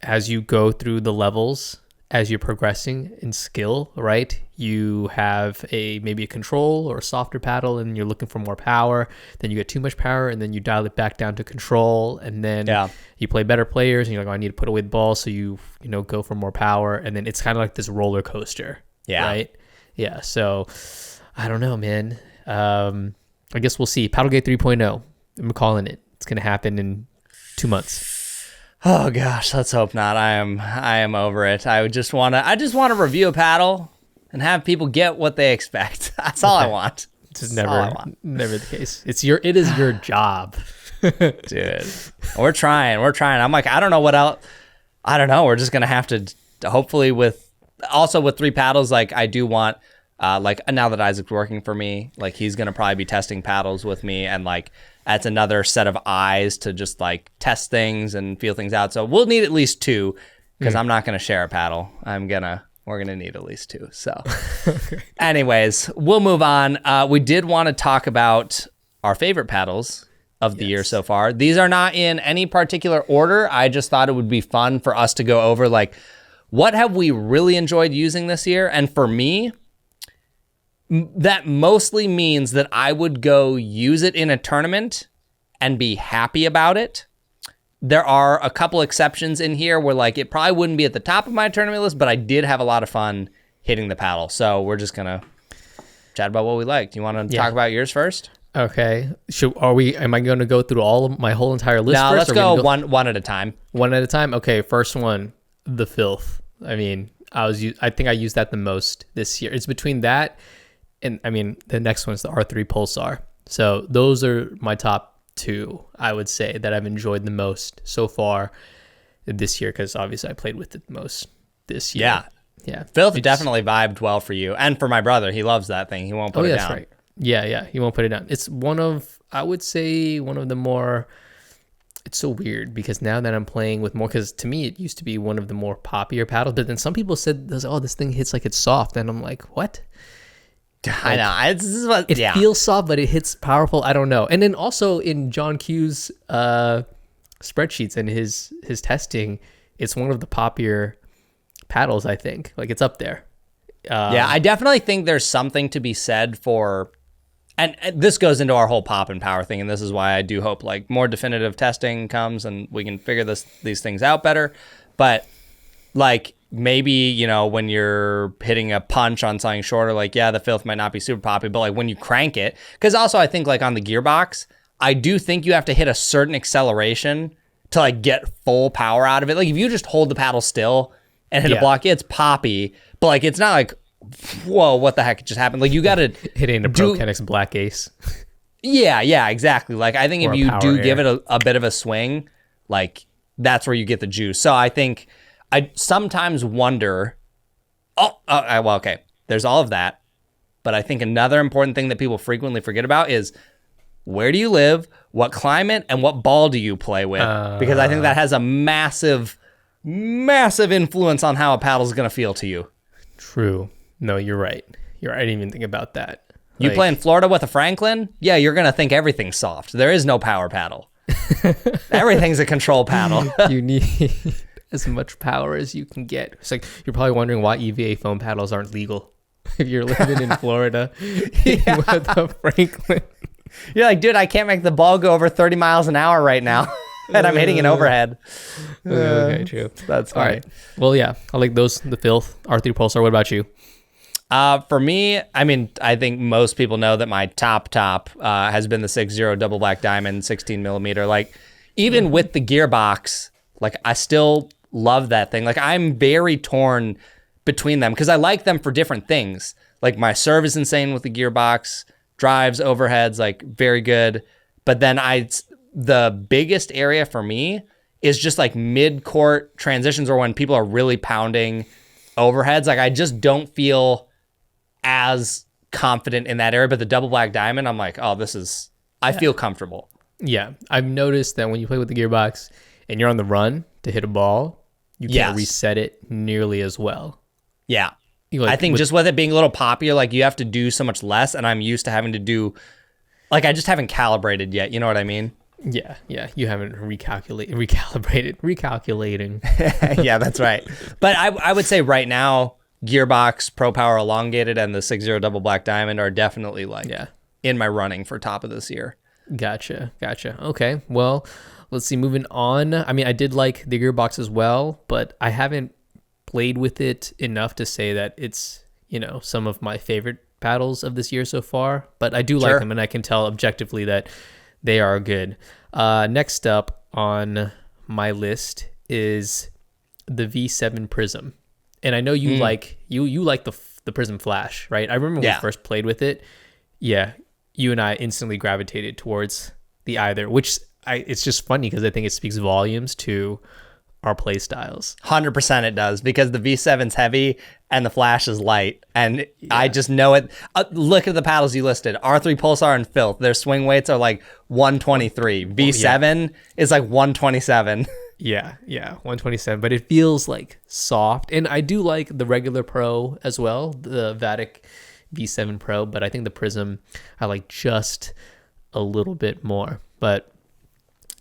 as you go through the levels as you're progressing in skill, right? You have maybe a control or a softer paddle, and you're looking for more power. Then you get too much power, and then you dial it back down to control. And then you play better players, and you're like, oh, I need to put away the ball, so you go for more power. And then it's kind of like this roller coaster, right? Yeah. So I don't know, man. I guess we'll see. Paddlegate 3.0. I'm calling it. It's gonna happen in 2 months. Oh gosh, let's hope not. I am over it. I just want to review a paddle and have people get what they expect. That's all I want. It's never the case. It is your job. Dude. We're trying. I'm like, I don't know what else. I don't know. We're just going to have to hopefully with 3 paddles, like I do want like now that Isaac's working for me, like he's going to probably be testing paddles with me, and like that's another set of eyes to just like test things and feel things out. So we'll need at least 2 because I'm not going to share a paddle. We're going to need at least 2. So anyways, we'll move on. We did want to talk about our favorite paddles of the year so far. These are not in any particular order. I just thought it would be fun for us to go over like, what have we really enjoyed using this year? And for me, that mostly means that I would go use it in a tournament and be happy about it. There are a couple exceptions in here where like it probably wouldn't be at the top of my tournament list, but I did have a lot of fun hitting the paddle. So we're just going to chat about what we liked. You want to talk about yours first? Okay. Am I going to go through my whole entire list first? No, let's go one at a time. One at a time? Okay, first one, the filth. I mean, I think I used that the most this year. It's between that and I mean, the next one's the R3 Pulsar. So those are my top 2, I would say, that I've enjoyed the most so far this year, because obviously I played with it the most this year. Yeah. Filth definitely vibed well for you. And for my brother, he loves that thing. He won't put it down. Oh, that's right. Yeah, he won't put it down. It's I would say one of the more, it's so weird because now that I'm playing with more, because to me it used to be one of the more popular paddles, but then some people said, oh, this thing hits like it's soft. And I'm like, what? I know. It feels soft, but it hits powerful. I don't know. And then also in John Q's spreadsheets and his testing, it's one of the popular paddles, I think. Like it's up there. I definitely think there's something to be said for, and this goes into our whole pop and power thing, and this is why I do hope like more definitive testing comes and we can figure these things out better. But like maybe, when you're hitting a punch on something shorter, like, the filth might not be super poppy, but like when you crank it, because also I think like on the Gearbox, I do think you have to hit a certain acceleration to like get full power out of it. Like if you just hold the paddle still and hit a block, it's poppy, but like it's not like, whoa, what the heck just happened? Like you got to hitting a ProKennex Black Ace. Yeah, exactly. Like I think if you do give it a bit of a swing, like that's where you get the juice. So I think I sometimes wonder, okay, there's all of that. But I think another important thing that people frequently forget about is where do you live, what climate, and what ball do you play with? Because I think that has a massive, massive influence on how a paddle is going to feel to you. True. No, you're right. I didn't even think about that. You play in Florida with a Franklin? Yeah, you're going to think everything's soft. There is no power paddle. Everything's a control paddle. You need as much power as you can get. It's like you're probably wondering why EVA foam paddles aren't legal if you're living in Florida with a Franklin. You're like, dude, I can't make the ball go over 30 miles an hour right now. And I'm hitting an overhead. Okay, true. That's funny. All right. Well, yeah, I like those, the filth, R3 Pulsar. What about you? For me, I mean, I think most people know that my top has been the 6.0 double black diamond 16 millimeter. Like even with the Gearbox, like I still love that thing. Like I'm very torn between them because I like them for different things. Like my serve is insane with the Gearbox, drives, overheads, like very good. But then the biggest area for me is just like mid-court transitions or when people are really pounding overheads. Like I just don't feel as confident in that area, but the double black diamond, I'm like, oh, I feel comfortable. Yeah. I've noticed that when you play with the Gearbox and you're on the run to hit a ball, you can't reset it nearly as well. Yeah. I think just with it being a little poppier, like you have to do so much less, and I'm used to having to do, like I just haven't calibrated yet. You know what I mean? Yeah, you haven't recalculating. Yeah, that's right. But I would say right now, Gearbox Pro Power Elongated and the 6-0 Double Black Diamond are definitely like in my running for top of this year. Gotcha. Okay, well, let's see. Moving on. I mean, I did like the Gearbox as well, but I haven't played with it enough to say that it's, some of my favorite paddles of this year so far. But I do like them, and I can tell objectively that they are good. Next up on my list is the V7 Prism, and I know you like you like the Prism Flash, right? I remember when we first played with it. Yeah, you and I instantly gravitated towards the either, which it's just funny because I think it speaks volumes to our play styles. 100% it does, because the V7's heavy and the Flash is light, and I just know it. Look at the paddles you listed: R3 Pulsar and Filth. Their swing weights are like 123. V7 is like 127. Yeah, 127, but it feels like soft. And I do like the regular Pro as well, the Vatic V7 Pro, but I think the Prism I like just a little bit more. But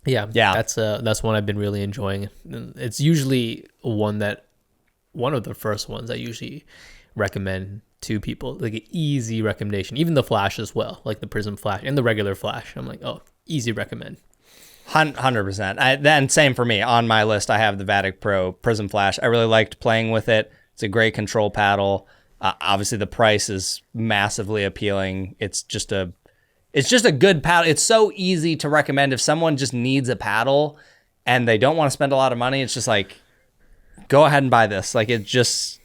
yeah, that's one I've been really enjoying. It's usually one of the first ones I usually recommend to people, like an easy recommendation. Even the Flash as well, like the Prism Flash and the regular Flash. I'm like, oh, easy recommend. 100%. Then same for me. On my list, I have the Vatic Pro Prism Flash. I really liked playing with it. It's a great control paddle. Obviously, the price is massively appealing. It's just a good paddle. It's so easy to recommend if someone just needs a paddle and they don't want to spend a lot of money. It's just like, go ahead and buy this. Like, it just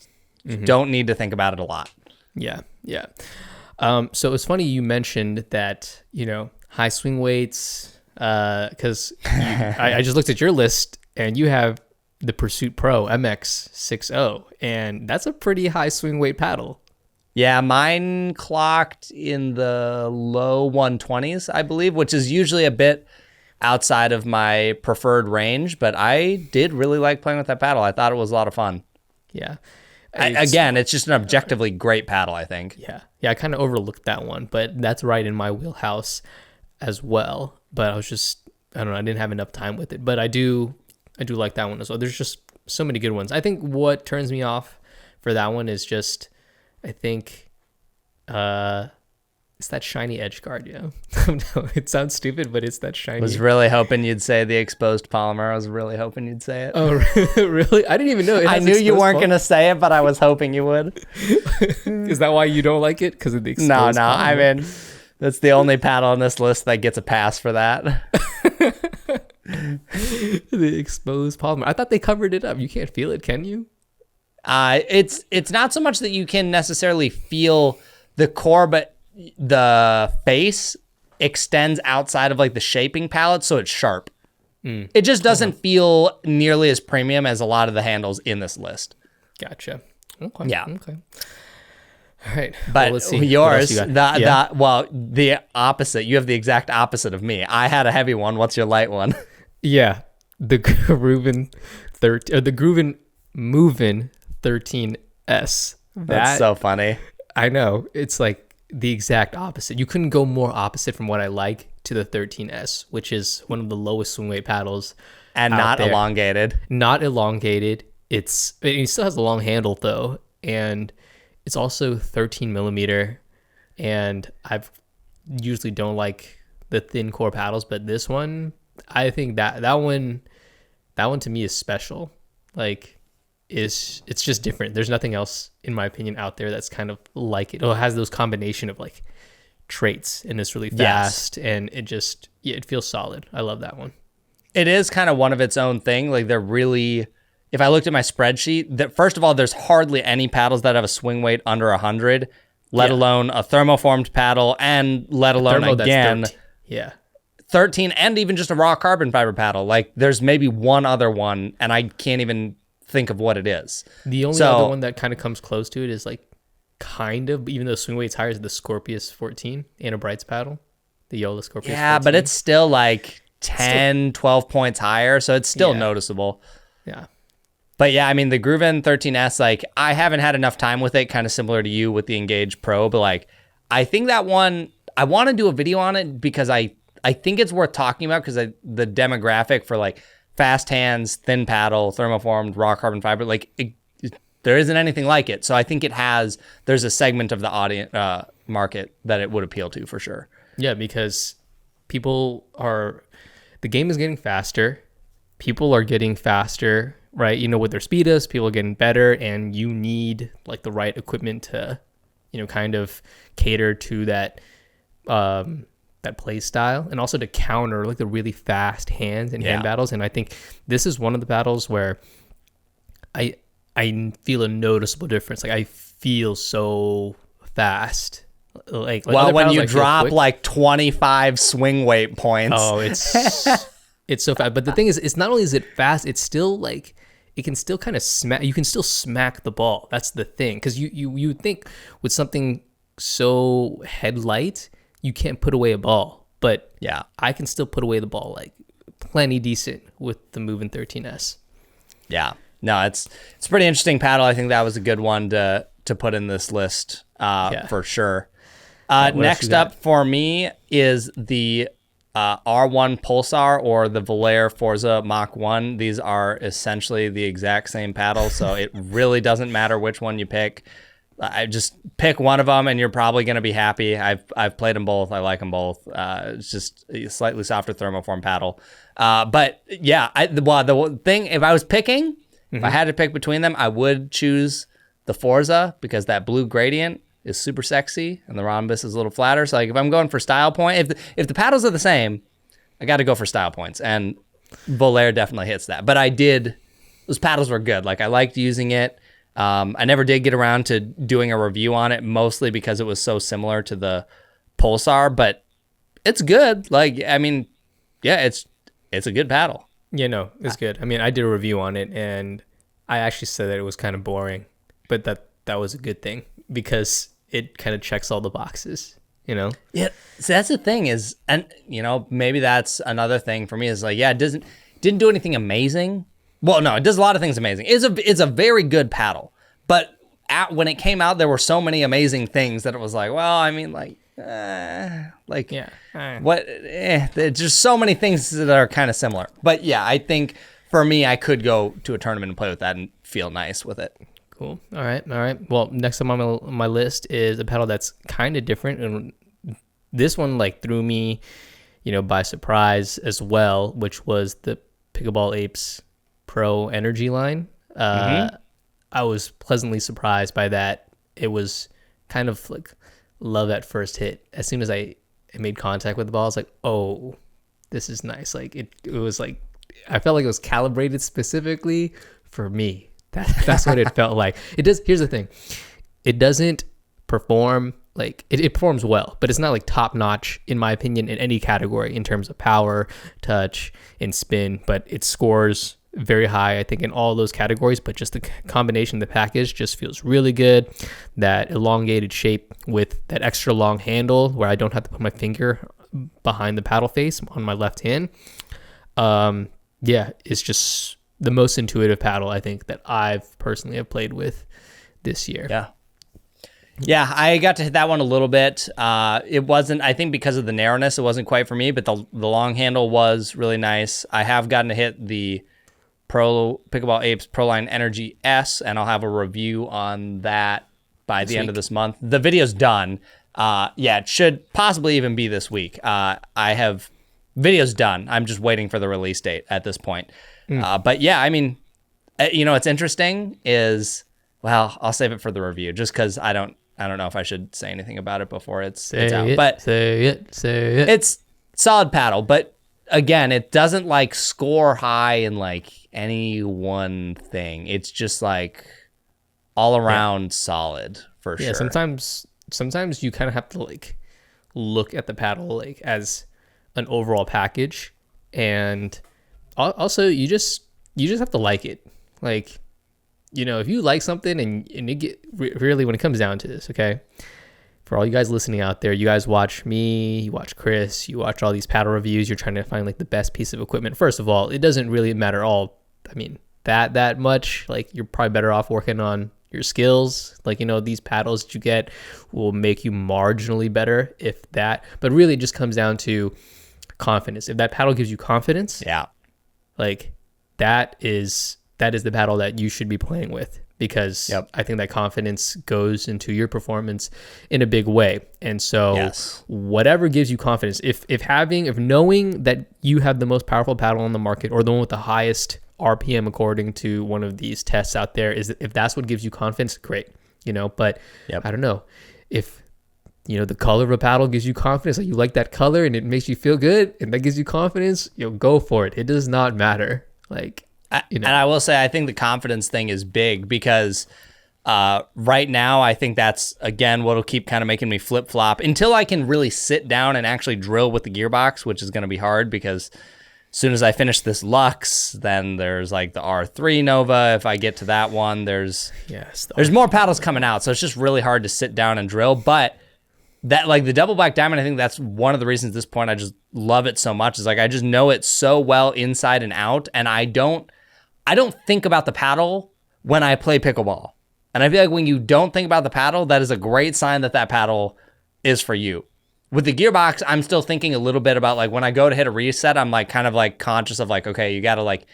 don't need to think about it a lot. Yeah. So it's funny you mentioned that, high swing weights, because I just looked at your list and you have the Pursuit Pro MX60, and that's a pretty high swing weight paddle. Yeah, mine clocked in the low 120s, I believe, which is usually a bit outside of my preferred range, but I did really like playing with that paddle. I thought it was a lot of fun. Yeah. It's just an objectively great paddle, I think. Yeah, I kind of overlooked that one, but that's right in my wheelhouse as well. But I don't know, I didn't have enough time with it. But I do like that one as well. There's just so many good ones. I think what turns me off for that one is just, I think, it's that shiny edge guard, No, it sounds stupid, but it's that shiny. I was really hoping you'd say the exposed polymer. I was really hoping you'd say it. Oh, really? I didn't even know. I knew you weren't going to say it, but I was hoping you would. Is that why you don't like it? Because of the exposed No. Polymer? I mean, that's the only paddle on this list that gets a pass for that. The exposed polymer. I thought they covered it up. You can't feel it, can you? It's not so much that you can necessarily feel the core, but the face extends outside of like the shaping palette, so it's sharp. It just doesn't feel nearly as premium as a lot of the handles in this list. Gotcha. Okay. Yeah. Okay. All right. But let's see. yours, the opposite. You have the exact opposite of me. I had a heavy one. What's your light one? Yeah, the Grooven Movin' 13S. That's so funny. I know. It's like the exact opposite. You couldn't go more opposite from what I like to the 13S, which is one of the lowest swing weight paddles. And not elongated. Not elongated. It still has a long handle though, and it's also 13 millimeter. And I've usually don't like the thin core paddles, but this one, I think that one to me is special. Like, it's just different. There's nothing else, in my opinion, out there that's kind of like it. It has those combination of like traits, and it's really fast, and it feels solid. I love that one. It is kind of one of its own thing. Like, they're really, if I looked at my spreadsheet, that first of all, there's hardly any paddles that have a swing weight under 100, let alone a thermoformed paddle, and let alone again, 13, and even just a raw carbon fiber paddle. Like, there's maybe one other one, and I can't even think of what it is. The only other one that kind of comes close to it is like kind of, even though swing weight's higher, is the Scorpius 14 Anna Bright's paddle, the Yola Scorpius 14. But it's still like 12 points higher, so it's still noticeable. Yeah. But yeah, I mean, the Grooven 13S, like, I haven't had enough time with it, kind of similar to you with the Engage Pro, but like, I think that one, I want to do a video on it because I I think it's worth talking about because the demographic for like fast hands, thin paddle, thermoformed, raw carbon fiber, like there isn't anything like it. So I think there's a segment of the audience market that it would appeal to for sure. Yeah, because the game is getting faster. People are getting faster, right? You know, with their speed ups, people are getting better, and you need like the right equipment to, you know, kind of cater to that play style, and also to counter like the really fast hands and hand battles. And I think this is one of the battles where I feel a noticeable difference. Like I feel so fast. Like well, when you drop like 25 swing weight points. Oh, it's so fast. But the thing is, it's not only is it fast, it's still like it can still kind of smack. You can still smack the ball. That's the thing, because you think with something so headlight, you can't put away a ball. But yeah, I can still put away the ball like plenty decent with the Movin' 13S. Yeah, no, it's a pretty interesting paddle. I think that was a good one to put in this list for sure. Next up for me is the R1 Pulsar or the Valair Forza Mach 1. These are essentially the exact same paddle, so it really doesn't matter which one you pick. I just pick one of them and you're probably going to be happy. I've played them both. I like them both. It's just a slightly softer thermoform paddle. But yeah, the thing, if I was picking, if I had to pick between them, I would choose the Forza because that blue gradient is super sexy and the rhombus is a little flatter. So like if I'm going for style point, if the paddles are the same, I got to go for style points, and Valair definitely hits that. But those paddles were good. Like I liked using it. I never did get around to doing a review on it, mostly because it was so similar to the Pulsar, but it's good. Like, I mean, yeah, it's a good paddle. Yeah, no, it's good. I mean, I did a review on it and I actually said that it was kind of boring, but that was a good thing because it kind of checks all the boxes, you know? Yeah. So that's the thing is, and you know, maybe that's another thing for me is like, yeah, it didn't do anything amazing. Well, no, it does a lot of things amazing. It's a very good paddle, but when it came out, there were so many amazing things that it was like, well, I mean, there's just so many things that are kind of similar. But yeah, I think for me, I could go to a tournament and play with that and feel nice with it. Cool. All right. Well, next up on my list is a paddle that's kind of different, and this one like threw me, you know, by surprise as well, which was the Pickleball Apes Pro Energy line. I was pleasantly surprised by that. It was kind of like love at first hit. As soon as I made contact with the ball, I was like, oh, this is nice. Like it was like, I felt like it was calibrated specifically for me. That's what it felt like. It does. Here's the thing. It doesn't perform like it performs well, but it's not like top notch in my opinion in any category in terms of power, touch, and spin, but it scores very high, I think, in all those categories. But just the combination of the package just feels really good. That elongated shape with that extra long handle where I don't have to put my finger behind the paddle face on my left hand. Yeah, it's just the most intuitive paddle I think that I've personally have played with this year. Yeah, I got to hit that one a little bit. It wasn't, I think because of the narrowness, it wasn't quite for me, but the long handle was really nice. I have gotten to hit the Pickleball Apes Proline Energy S, and I'll have a review on that by the end of this month. The video's done. Yeah, it should possibly even be this week. I have videos done. I'm just waiting for the release date at this point. But yeah, I mean, you know, what's interesting is, well, I'll save it for the review just because I don't know if I should say anything about it before it's out. But say it. It's solid paddle, but again, it doesn't like score high in like any one thing. It's just like all around solid for sure. Yeah, sometimes you kind of have to like look at the paddle like as an overall package, and also you just have to like it. Like, you know, if you like something and you get really, when it comes down to this, okay, for all you guys listening out there, you guys watch me, you watch Chris, you watch all these paddle reviews, you're trying to find like the best piece of equipment. First of all, it doesn't really matter that much. Like, you're probably better off working on your skills. Like, you know, these paddles that you get will make you marginally better, if that. But really it just comes down to confidence. If that paddle gives you confidence, Yeah. like that is the paddle that you should be playing with, because I think that confidence goes into your performance in a big way. And so whatever gives you confidence, if knowing that you have the most powerful paddle on the market, or the one with the highest RPM according to one of these tests out there, if that's what gives you confidence, great, but I don't know if the color of a paddle gives you confidence, like you like that color and it makes you feel good and that gives you confidence, go for it. It does not matter. Like, and I will say, I think the confidence thing is big, because right now I think that's, again, what'll keep kind of making me flip flop until I can really sit down and actually drill with the Gearbox, which is going to be hard, because as soon as I finish this Lux, then there's like the R3 Nova. If I get to that one, there's more paddles coming out. So it's just really hard to sit down and drill. But that, like the double black diamond, I think that's one of the reasons at this point I just love it so much, is like I just know it so well inside and out, and I don't think about the paddle when I play pickleball. And I feel like when you don't think about the paddle, that is a great sign that paddle is for you. With the Gearbox, I'm still thinking a little bit about, like, when I go to hit a reset, I'm like kind of like conscious of like, okay, you got to like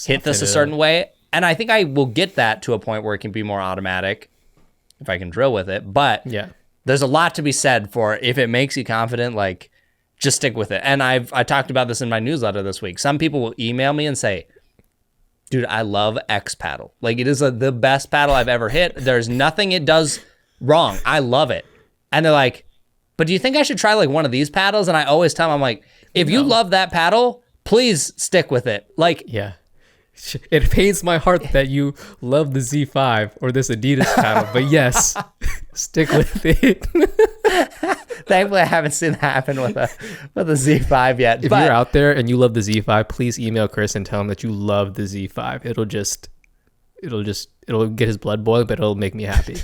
hit this a certain way. And I think I will get that to a point where it can be more automatic if I can drill with it. But there's a lot to be said for, if it makes you confident, like, just stick with it. And I talked about this in my newsletter this week. Some people will email me and say, dude, I love X paddle. Like, it is the best paddle I've ever hit. There's nothing it does wrong. I love it. And they're like, but do you think I should try like one of these paddles? And I always tell them, I'm like, if you love that paddle, please stick with it. Like, it pains my heart that you love the Z5 or this Adidas paddle, but yes, stick with it. Thankfully, I haven't seen that happen with a Z5 yet. If you're out there and you love the Z5, please email Chris and tell him that you love the Z5. It'll get his blood boiling, but it'll make me happy.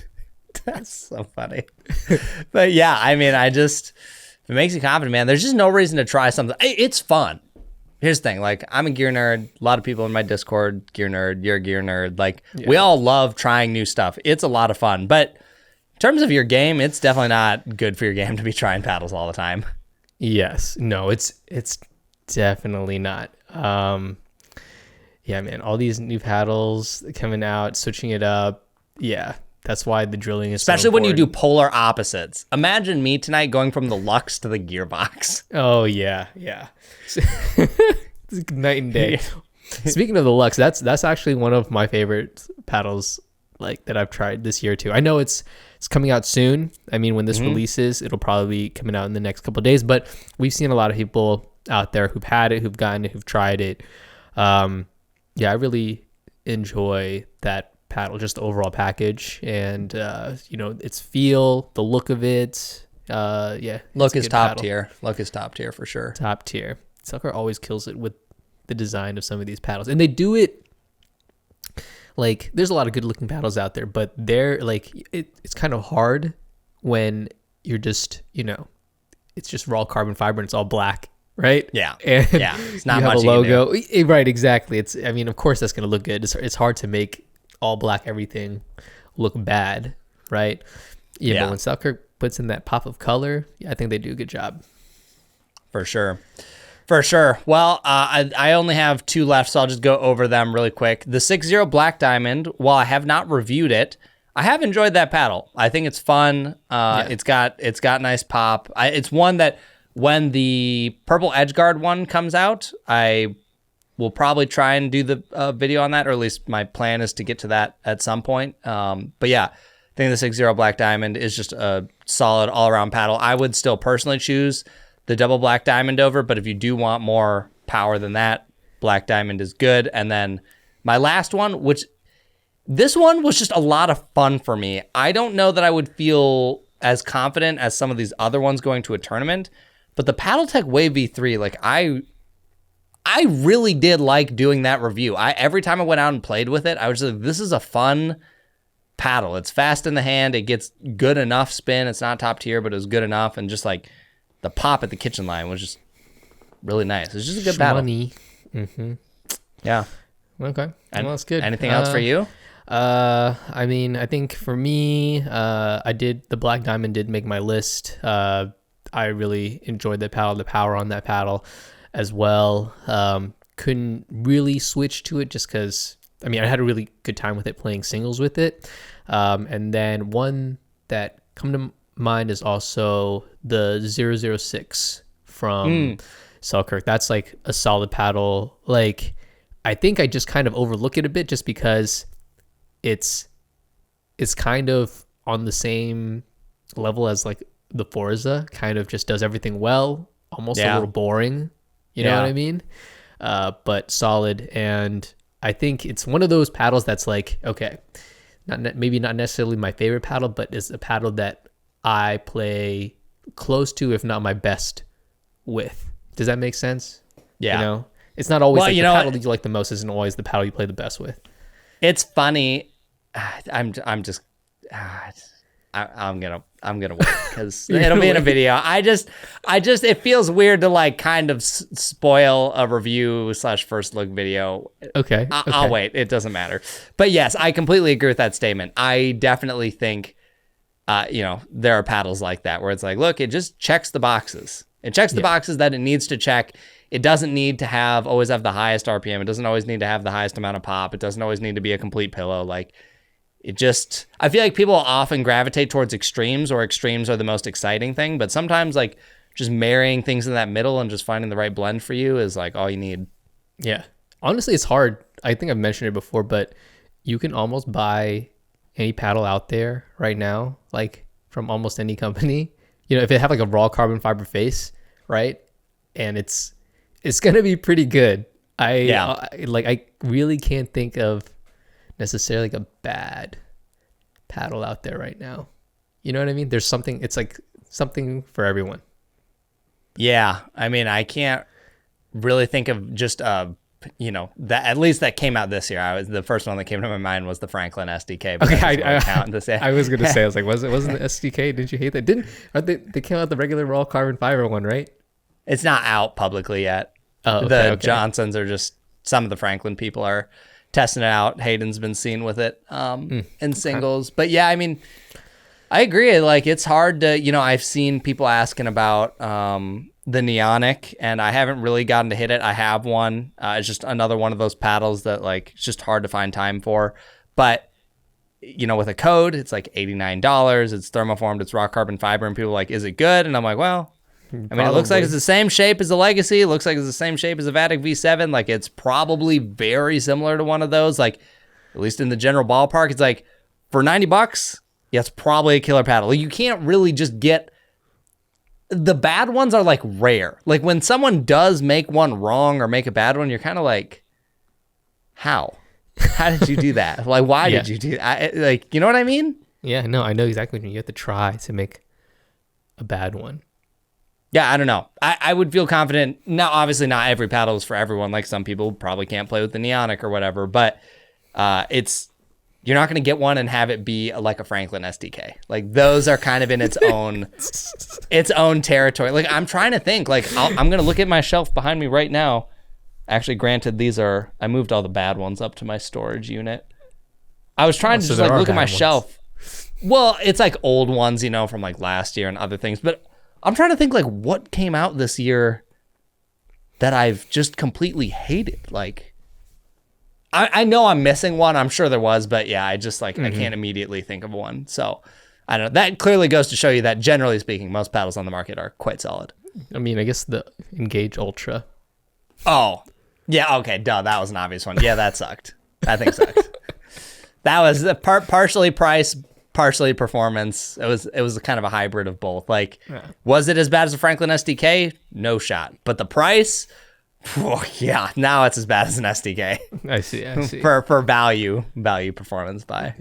That's so funny. But yeah, I mean, if it makes you confident, man, there's just no reason to try something. It's fun. Here's the thing, like, I'm a gear nerd. A lot of people in my Discord, gear nerd, you're a gear nerd. Like, we all love trying new stuff. It's a lot of fun. But in terms of your game, it's definitely not good for your game to be trying paddles all the time. Yes. No, it's definitely not. Yeah, man, all these new paddles coming out, switching it up. Yeah, that's why the drilling is especially so when you do polar opposites. Imagine me tonight going from the Lux to the Gearbox. Oh, yeah. It's night and day. Speaking of the Lux, that's actually one of my favorite paddles, like, that I've tried this year too. I know it's coming out soon. I mean, when this releases, it'll probably be coming out in the next couple of days, but we've seen a lot of people out there who've had it, who've gotten it, who've tried it. Yeah, I really enjoy that paddle, just the overall package, and its feel, the look of it. Look is top tier. Look is top tier for sure. Top tier. Sucker always kills it with the design of some of these paddles, and they do it. Like, there's a lot of good looking paddles out there, but they're like, it's kind of hard when you're just, it's just raw carbon fiber and it's all black, right? Yeah. And it's not you have much a logo. Right, exactly. Of course that's going to look good. It's hard to make all black everything look bad, right? Yeah. But when Sucker puts in that pop of color, I think they do a good job. For sure. Well, I only have two left, so I'll just go over them really quick. The 6-0 Black Diamond, while I have not reviewed it, I have enjoyed that paddle. I think it's fun. It's got nice pop. It's one that when the purple Edgeguard one comes out, I will probably try and do the video on that, or at least my plan is to get to that at some point. But yeah, I think the 6-0 Black Diamond is just a solid all-around paddle. I would still personally choose the double Black Diamond over, but if you do want more power than that, Black Diamond is good. And then my last one, this one was just a lot of fun for me. I don't know that I would feel as confident as some of these other ones going to a tournament, but the Paddletech Wave V3, like, I really did like doing that review. Every time I went out and played with it, I was just like, this is a fun paddle. It's fast in the hand. It gets good enough spin. It's not top tier, but it was good enough. And just like the pop at the kitchen line was just really nice. It's just a good paddle. Mm-hmm. Yeah. Okay. Well, that's good. Anything else for you? I mean, I think for me, the Black Diamond did make my list. I really enjoyed the power on that paddle as well. Couldn't really switch to it just because, I mean, I had a really good time with it playing singles with it. And then one that come to mind is also the 006 from Selkirk. That's like a solid paddle. Like, I think I just kind of overlook it a bit just because it's kind of on the same level as like the Forza, kind of just does everything well, almost a little boring. You know what I mean? But solid. And I think it's one of those paddles that's like, okay, maybe not necessarily my favorite paddle, but it's a paddle that I play close to, if not my best with. Does that make sense? Yeah. You know, it's not always the paddle that you like the most isn't always the paddle you play the best with. It's funny. I'm gonna wait because it'll be in a video. I just it feels weird to like kind of spoil a review / first look video. Okay. I'll wait. It doesn't matter. But yes, I completely agree with that statement. I definitely think, there are paddles like that where it's like, look, it just checks the boxes. It checks the boxes that it needs to check. It doesn't need to always have the highest RPM. It doesn't always need to have the highest amount of pop. It doesn't always need to be a complete pillow. Like, I feel like people often gravitate towards extremes, or extremes are the most exciting thing. But sometimes like just marrying things in that middle and just finding the right blend for you is like all you need. Yeah. Honestly, it's hard. I think I've mentioned it before, but you can almost buy any paddle out there right now, like from almost any company. If they have like a raw carbon fiber face, right? And it's going to be pretty good. I really can't think of necessarily like a bad paddle out there right now. You know what I mean? There's something, it's like something for everyone. Yeah. I mean, I can't really think of just, that at least that came out this year. The first one that came to my mind was the Franklin SDK. But I was going to say, I was like, wasn't the SDK? Didn't you hate that? They came out the regular raw carbon fiber one, right? It's not out publicly yet. Johnsons are just, some of the Franklin people are testing it out. Hayden's been seen with it in singles. But yeah, I mean, I agree. Like, it's hard to, I've seen people asking about the Neonic, and I haven't really gotten to hit it. I have one. It's just another one of those paddles that like it's just hard to find time for. But with a code, it's like $89. It's thermoformed. It's raw carbon fiber, and people are like, is it good? And I'm like, well, I mean, it looks like it's the same shape as the Legacy. It looks like it's the same shape as a Vatic V7. Like, it's probably very similar to one of those. Like, at least in the general ballpark, it's like for $90, yeah, it's probably a killer paddle. Like, you can't really just get. The bad ones are like rare. Like, when someone does make one wrong or make a bad one, you're kind of like, how? How did you do that? Like, why did you do that? Like, you know what I mean? Yeah, no, I know exactly what you have to try to make a bad one. Yeah, I don't know. I would feel confident. Now, obviously, not every paddle is for everyone. Like, some people probably can't play with the Neonic or whatever. But you're not going to get one and have it be like a Franklin SDK. Like, those are kind of in its own territory. Like, I'm trying to think. Like, I'm going to look at my shelf behind me right now. Actually, granted, I moved all the bad ones up to my storage unit. I was trying to just like look at my shelf. Well, it's like old ones, from like last year and other things. But I'm trying to think like what came out this year that I've just completely hated. Like, I know I'm missing one. I'm sure there was, but yeah, I just like I can't immediately think of one. So I don't know. That clearly goes to show you that generally speaking, most paddles on the market are quite solid. I mean, I guess the Engage Ultra. Oh, yeah. Okay. Duh. That was an obvious one. Yeah, that sucked. That thing sucked. That was partially price, partially performance. It was kind of a hybrid of both. Like, was it as bad as a Franklin SDK? No shot. But the price, yeah, now it's as bad as an SDK. I see. for value performance by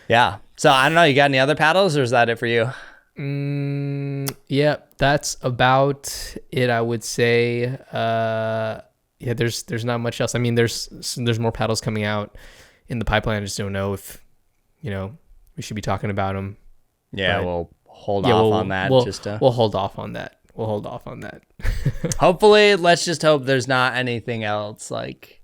yeah. So I don't know. You got any other paddles, or is that it for you? Yeah, that's about it. I would say. Yeah, there's not much else. I mean, there's more paddles coming out in the pipeline. I just don't know if we should be talking about them. Yeah, we'll hold off on that. We'll hold off on that. Hopefully, let's just hope there's not anything else like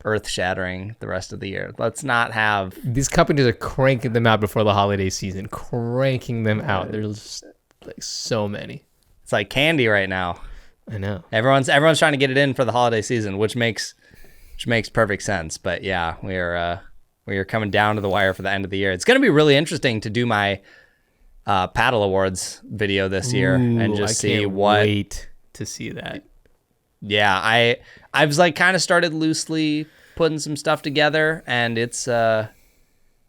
earth-shattering the rest of the year. Let's not have... These companies are cranking them out before the holiday season. Cranking them out. They're just Like so many. It's like candy right now. I know. Everyone's trying to get it in for the holiday season, which makes perfect sense. But yeah, we are coming down to the wire for the end of the year. It's going to be really interesting to do my paddle awards video this year and just see what. Wait to see that. Yeah, I was like kind of started loosely putting some stuff together, and it's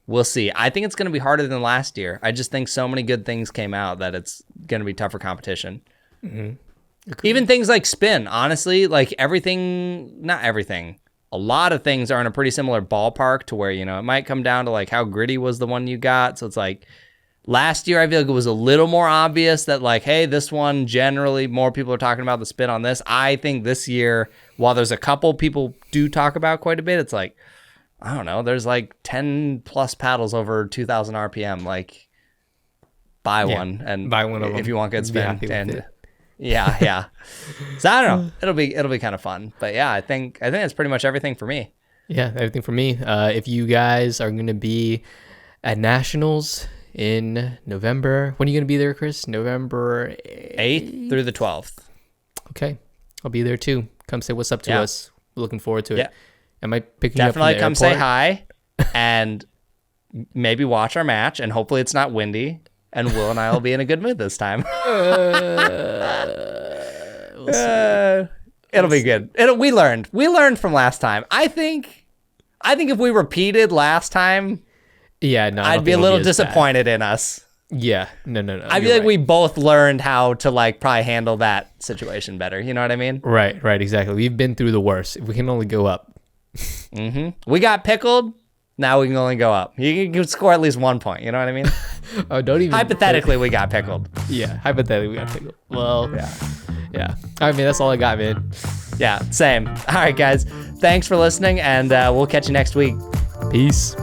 we'll see. I think it's going to be harder than last year. I just think so many good things came out that it's going to be tougher competition. Mm-hmm. Even things like spin, honestly, like not everything. A lot of things are in a pretty similar ballpark to where, you know, it might come down to like how gritty was the one you got. So it's like last year, I feel like it was a little more obvious that like, hey, this one generally more people are talking about the spin on this. I think this year, while there's a couple people do talk about quite a bit, it's like, I don't know, there's like 10 plus paddles over 2,000 RPM. Like buy one and buy one of them if you want good spin. And yeah. Yeah. So I don't know. It'll be kind of fun. But yeah, I think that's pretty much everything for me. Yeah, everything for me. If you guys are going to be at Nationals in November, when are you going to be there, Chris? November 8th through the 12th. Okay. I'll be there too. Come say what's up to us. We're looking forward to it. Yeah. Am I picking you up from the Definitely come airport? say hi and maybe watch our match, and hopefully it's not windy, and Will and I will be in a good mood this time. It'll be good. We learned from last time. I think if we repeated last time, I'd be a little disappointed in us. Yeah, no. I feel like we both learned how to like probably handle that situation better. You know what I mean? Right, exactly. We've been through the worst. We can only go up. Mm-hmm. We got pickled. Now we can only go up. You can score at least 1 point. You know what I mean? Oh, don't even. Hypothetically, we got pickled. Yeah, hypothetically, we got pickled. Well, yeah. I mean, that's all I got, man. Yeah, same. All right, guys. Thanks for listening, and we'll catch you next week. Peace.